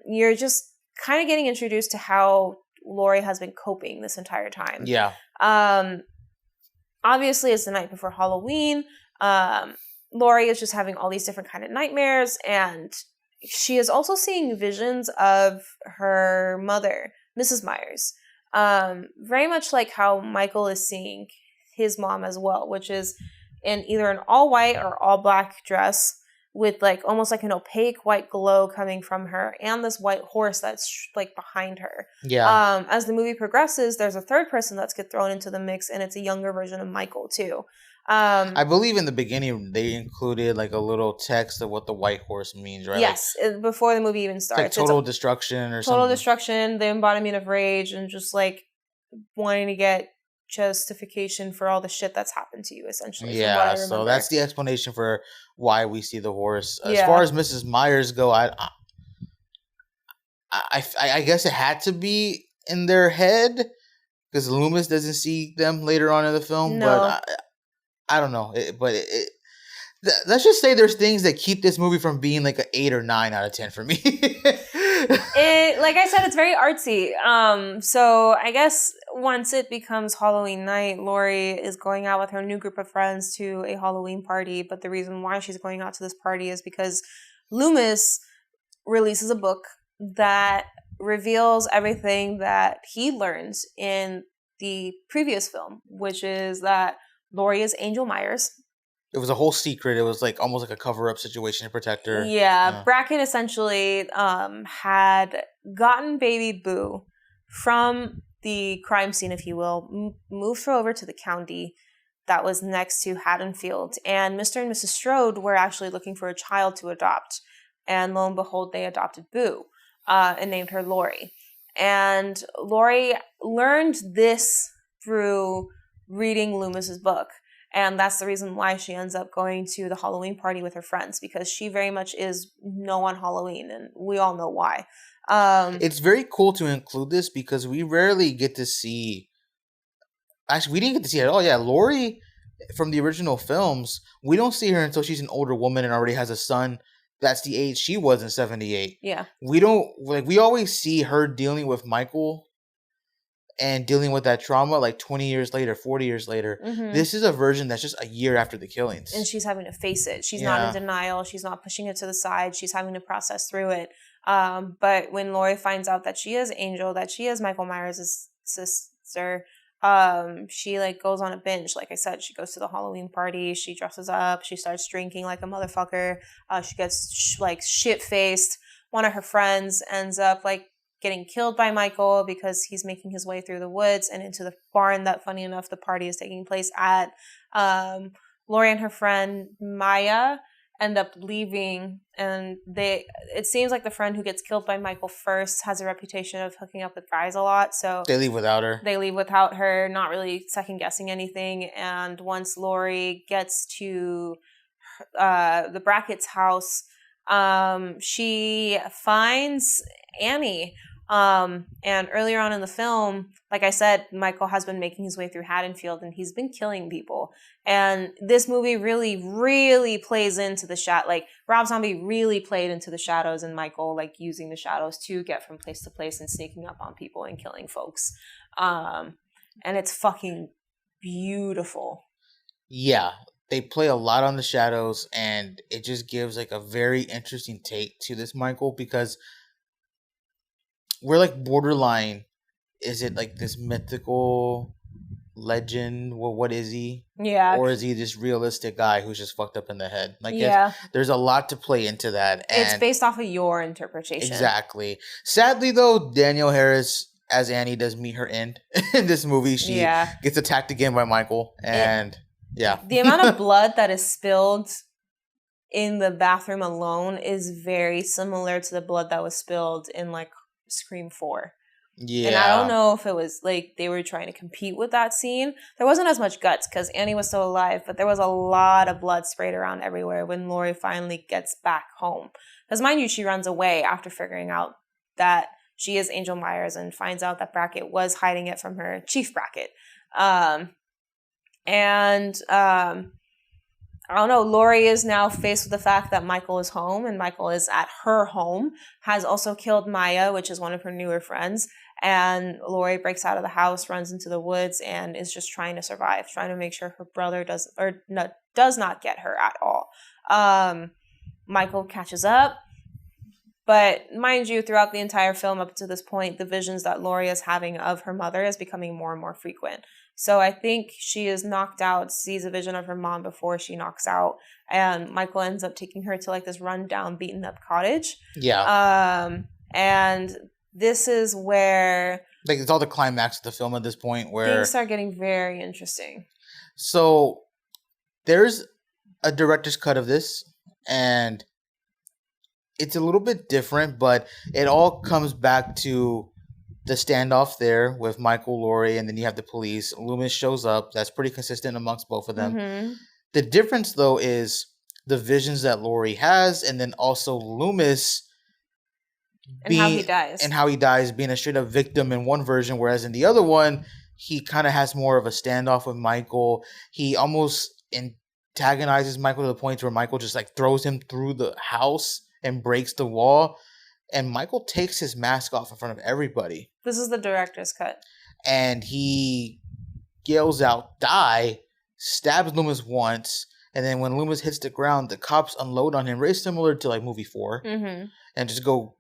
you're just kind of getting introduced to how Laurie has been coping this entire time. Yeah. Obviously, it's the night before Halloween. Laurie is just having all these different kind of nightmares, and she is also seeing visions of her mother, Mrs. Myers. Very much like how Michael is seeing his mom as well, which is in either an all white or all black dress, with almost like an opaque white glow coming from her, and this white horse that's behind her. Yeah. As the movie progresses, there's a third person that's get thrown into the mix, and it's a younger version of Michael too. I believe in the beginning they included a little text of what the white horse means, right? Yes, before the movie even starts. It's total destruction or something. Total destruction, the embodiment of rage, and just wanting to get justification for all the shit that's happened to you, essentially. Yeah, so that's the explanation for why we see the horse. As far as Mrs. Myers go, I guess it had to be in their head because Loomis doesn't see them later on in the film. No. But I don't know. Let's just say there's things that keep this movie from being an 8 or 9 out of 10 for me. Like I said, it's very artsy. So I guess once it becomes Halloween night, Laurie is going out with her new group of friends to a Halloween party. But the reason why she's going out to this party is because Loomis releases a book that reveals everything that he learns in the previous film, which is that Laurie is Angel Myers. It was a whole secret. It was almost like a cover-up situation to protect her. Yeah. Brackett essentially had gotten baby Boo from the crime scene, if you will, moved her over to the county that was next to Haddonfield. And Mr. and Mrs. Strode were actually looking for a child to adopt. And lo and behold, they adopted Boo and named her Laurie. And Laurie learned this through reading Loomis's book. And that's the reason why she ends up going to the Halloween party with her friends, because she very much is no on Halloween, and we all know why. It's very cool to include this because we rarely get to see. Actually, we didn't get to see it at all. Yeah, Laurie from the original films, we don't see her until she's an older woman and already has a son. That's the age she was in 78. Yeah. We don't we always see her dealing with Michael and dealing with that trauma like 20 years later, 40 years later. Mm-hmm. This is a version that's just a year after the killings. And she's having to face it. She's not in denial. She's not pushing it to the side. She's having to process through it. But when Laurie finds out that she is Angel, that she is Michael Myers' sister, she like goes on a binge. Like I said, she goes to the Halloween party. She dresses up. She starts drinking like a motherfucker. She gets like shit-faced. One of her friends ends up like getting killed by Michael because he's making his way through the woods and into the barn that, funny enough, the party is taking place at. Laurie and her friend Maya end up leaving, and it seems like the friend who gets killed by Michael first has a reputation of hooking up with guys a lot, so they leave without her. They leave without her, not really second guessing anything. And once Laurie gets to the Brackett's house, she finds Annie. And earlier on in the film, like I said, Michael has been making his way through Haddonfield and he's been killing people. And this movie really, really plays into the like Rob Zombie really played into the shadows, and Michael like using the shadows to get from place to place and sneaking up on people and killing folks. And it's fucking beautiful. Yeah. They play a lot on the shadows, and it just gives like a very interesting take to this Michael, because we're like borderline. Is it like this mythical legend? Well, what is he? Yeah. Or is he this realistic guy who's just fucked up in the head? Like, yeah, there's a lot to play into that. And it's based off of your interpretation. Exactly. Sadly, though, Danielle Harris as Annie does meet her end in this movie. She gets attacked again by Michael, and the amount of blood that is spilled in the bathroom alone is very similar to the blood that was spilled in like Scream 4. Yeah. And I don't know if it was like they were trying to compete with that scene. There wasn't as much guts because Annie was still alive, but there was a lot of blood sprayed around everywhere when Laurie finally gets back home. Because mind you, she runs away after figuring out that she is Angel Myers and finds out that Brackett was hiding it from her, Chief Brackett. I don't know, Laurie is now faced with the fact that Michael is home and Michael is at her home, has also killed Maya, which is one of her newer friends. And Laurie breaks out of the house, runs into the woods, and is just trying to survive, trying to make sure her brother does not get her at all. Michael catches up. But mind you, throughout the entire film up to this point, the visions that Laurie is having of her mother is becoming more and more frequent. So I think she is knocked out, sees a vision of her mom before she knocks out, and Michael ends up taking her to like this rundown, beaten up cottage. Yeah. And this is where like it's all the climax of the film at this point where things start getting very interesting. So there's a director's cut of this, and it's a little bit different, but it all comes back to the standoff there with Michael, Laurie, and then you have the police. Loomis shows up. That's pretty consistent amongst both of them. Mm-hmm. The difference, though, is the visions that Laurie has, and then also Loomis and how he dies. And how he dies, being a straight-up victim in one version, whereas in the other one, he kind of has more of a standoff with Michael. He almost antagonizes Michael to the point where Michael just like throws him through the house and breaks the wall. And Michael takes his mask off in front of everybody. This is the director's cut. And he yells out, "Die!" Stabs Loomis once. And then when Loomis hits the ground, the cops unload on him, very similar to like movie 4. Mm-hmm. And just go,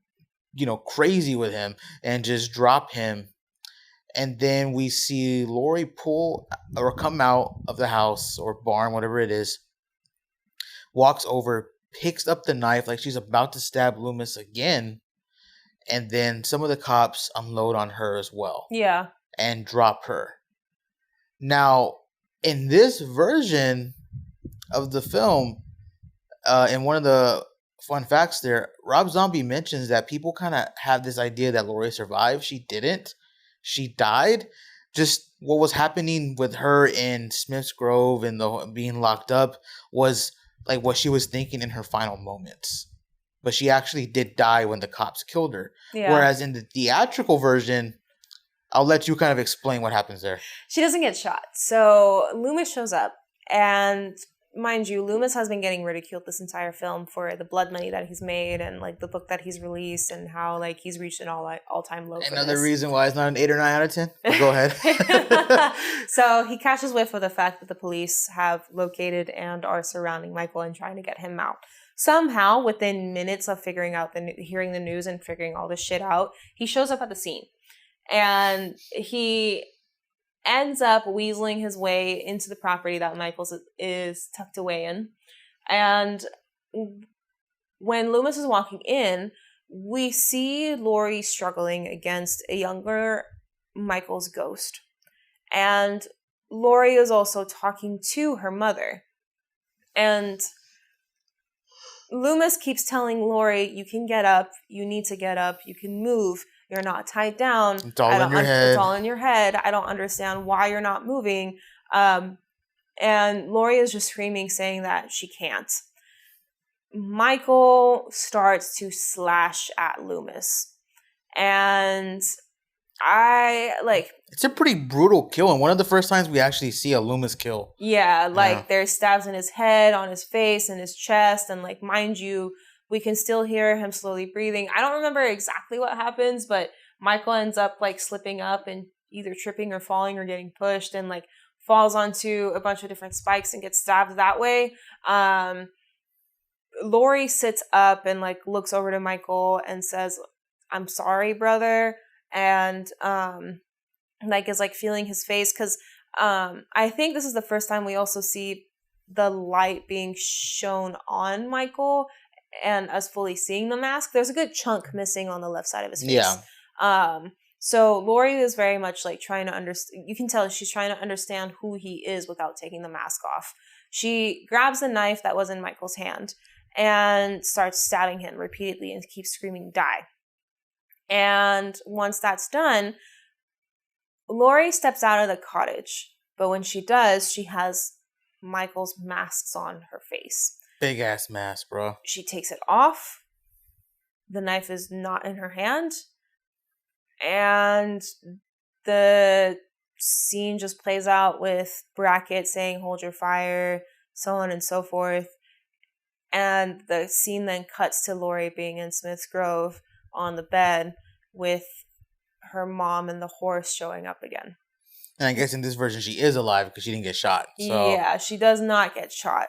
crazy with him and just drop him. And then we see Laurie pull or come out of the house or barn, whatever it is, walks over, picks up the knife like she's about to stab Loomis again, and then some of the cops unload on her as well. Yeah. And drop her. Now, in this version of the film, in one of the fun facts there, Rob Zombie mentions that people kind of have this idea that Laurie survived. She didn't. she died. Just what was happening with her in Smith's Grove and the being locked up was like what she was thinking in her final moments. But she actually did die when the cops killed her. Yeah. Whereas in the theatrical version, I'll let you kind of explain what happens there. She doesn't get shot. So Loomis shows up, and mind you, Loomis has been getting ridiculed this entire film for the blood money that he's made and like the book that he's released and how like he's reached an all-time low. Another reason why it's not an 8 or 9 out of 10. But go ahead. So he catches whiff of the fact that the police have located and are surrounding Michael and trying to get him out. Somehow, within minutes of hearing the news and figuring all this shit out, he shows up at the scene. And he ends up weaseling his way into the property that Michael's is tucked away in. And when Loomis is walking in, we see Laurie struggling against a younger Michael's ghost. And Laurie is also talking to her mother. And Loomis keeps telling Laurie, you can get up, you need to get up, you can move, you're not tied down. It's all in your head. It's all in your head. I don't understand why you're not moving. And Laurie is just screaming, saying that she can't. Michael starts to slash at Loomis. And it's a pretty brutal kill, and one of the first times we actually see a Loomis kill. Yeah, there's stabs in his head, on his face, and his chest, and like, mind you, we can still hear him slowly breathing. I don't remember exactly what happens, but Michael ends up like slipping up and either tripping or falling or getting pushed and like falls onto a bunch of different spikes and gets stabbed that way. Laurie sits up and like looks over to Michael and says, "I'm sorry, brother." And like is like feeling his face, because I think this is the first time we also see the light being shown on Michael and us fully seeing the mask. There's a good chunk missing on the left side of his face. Yeah. So Laurie is very much like trying to understand. You can tell she's trying to understand who he is without taking the mask off. She grabs the knife that was in Michael's hand and starts stabbing him repeatedly and keeps screaming, "Die." And once that's done, Laurie steps out of the cottage. But when she does, she has Michael's masks on her face. Big ass mask, bro. She takes it off. The knife is not in her hand. And the scene just plays out with brackets saying, "Hold your fire," so on and so forth. And the scene then cuts to Laurie being in Smith's Grove on the bed with her mom and the horse showing up again. And I guess in this version she is alive because she didn't get shot. So. Yeah, she does not get shot.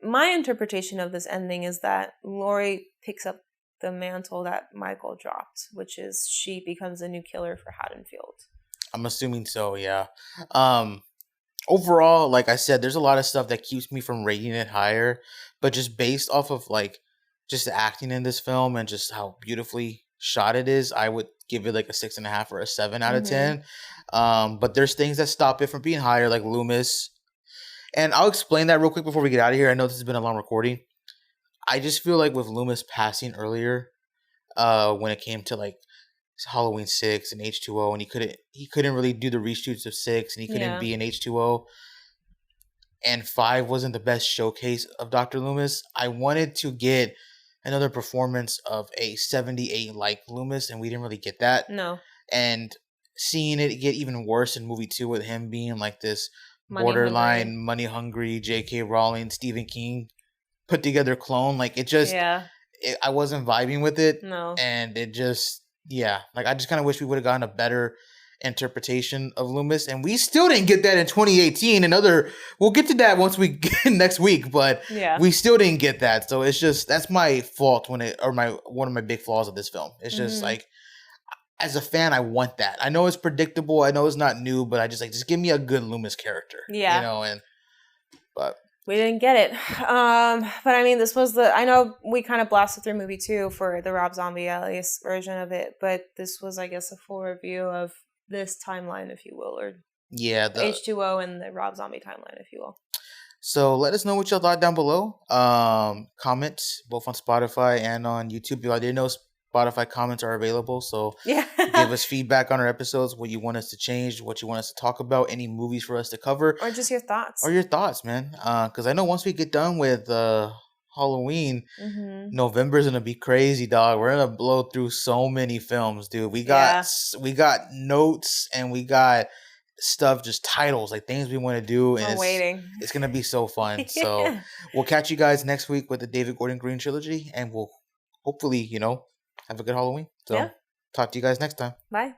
My interpretation of this ending is that Laurie picks up the mantle that Michael dropped, which is she becomes a new killer for Haddonfield. I'm assuming so, yeah. Overall, like I said, there's a lot of stuff that keeps me from rating it higher, but just based off of like just the acting in this film and just how beautifully shot it is, I would give it like a 6.5 or a 7 out of 10. But there's things that stop it from being higher, like Loomis. And I'll explain that real quick before we get out of here. I know this has been a long recording. I just feel like with Loomis passing earlier, when it came to like Halloween 6 and H20, and he couldn't really do the reshoots of 6, and he couldn't be in H20. And 5 wasn't the best showcase of Dr. Loomis. I wanted to get another performance of a 78 like Loomis, and we didn't really get that. No. And seeing it get even worse in movie 2 with him being like this borderline money hungry J.K. Rowling, Stephen King put together clone, like it just I wasn't vibing with it. No. And it just like I just kind of wish we would have gotten a better interpretation of Loomis, and we still didn't get that in 2018. We'll get to that once we get next week, but we still didn't get that. So it's just, that's my fault one of my big flaws of this film. It's just like, as a fan, I want that. I know it's predictable, I know it's not new, but I just like, just give me a good Loomis character. But we didn't get it. But I mean, this was I know we kind of blasted through movie 2 for the Rob Zombie alias version of it, but this was, I guess, a full review of this timeline, if you will, or the H20 and the Rob Zombie timeline, if you will. So let us know what y'all thought down below. Comment both on Spotify and on YouTube. If y'all didn't know, Spotify comments are available. So Yeah. give us feedback on our episodes, what you want us to change, what you want us to talk about, any movies for us to cover. Or just your thoughts. Or your thoughts, man. Because I know once we get done with Halloween, November's gonna be crazy, dog. We're gonna blow through so many films, dude. We got notes and we got stuff, just titles, like things we want to do, and it's gonna be so fun. So we'll catch you guys next week with the David Gordon Green trilogy, and we'll hopefully, have a good Halloween. So talk to you guys next time. Bye.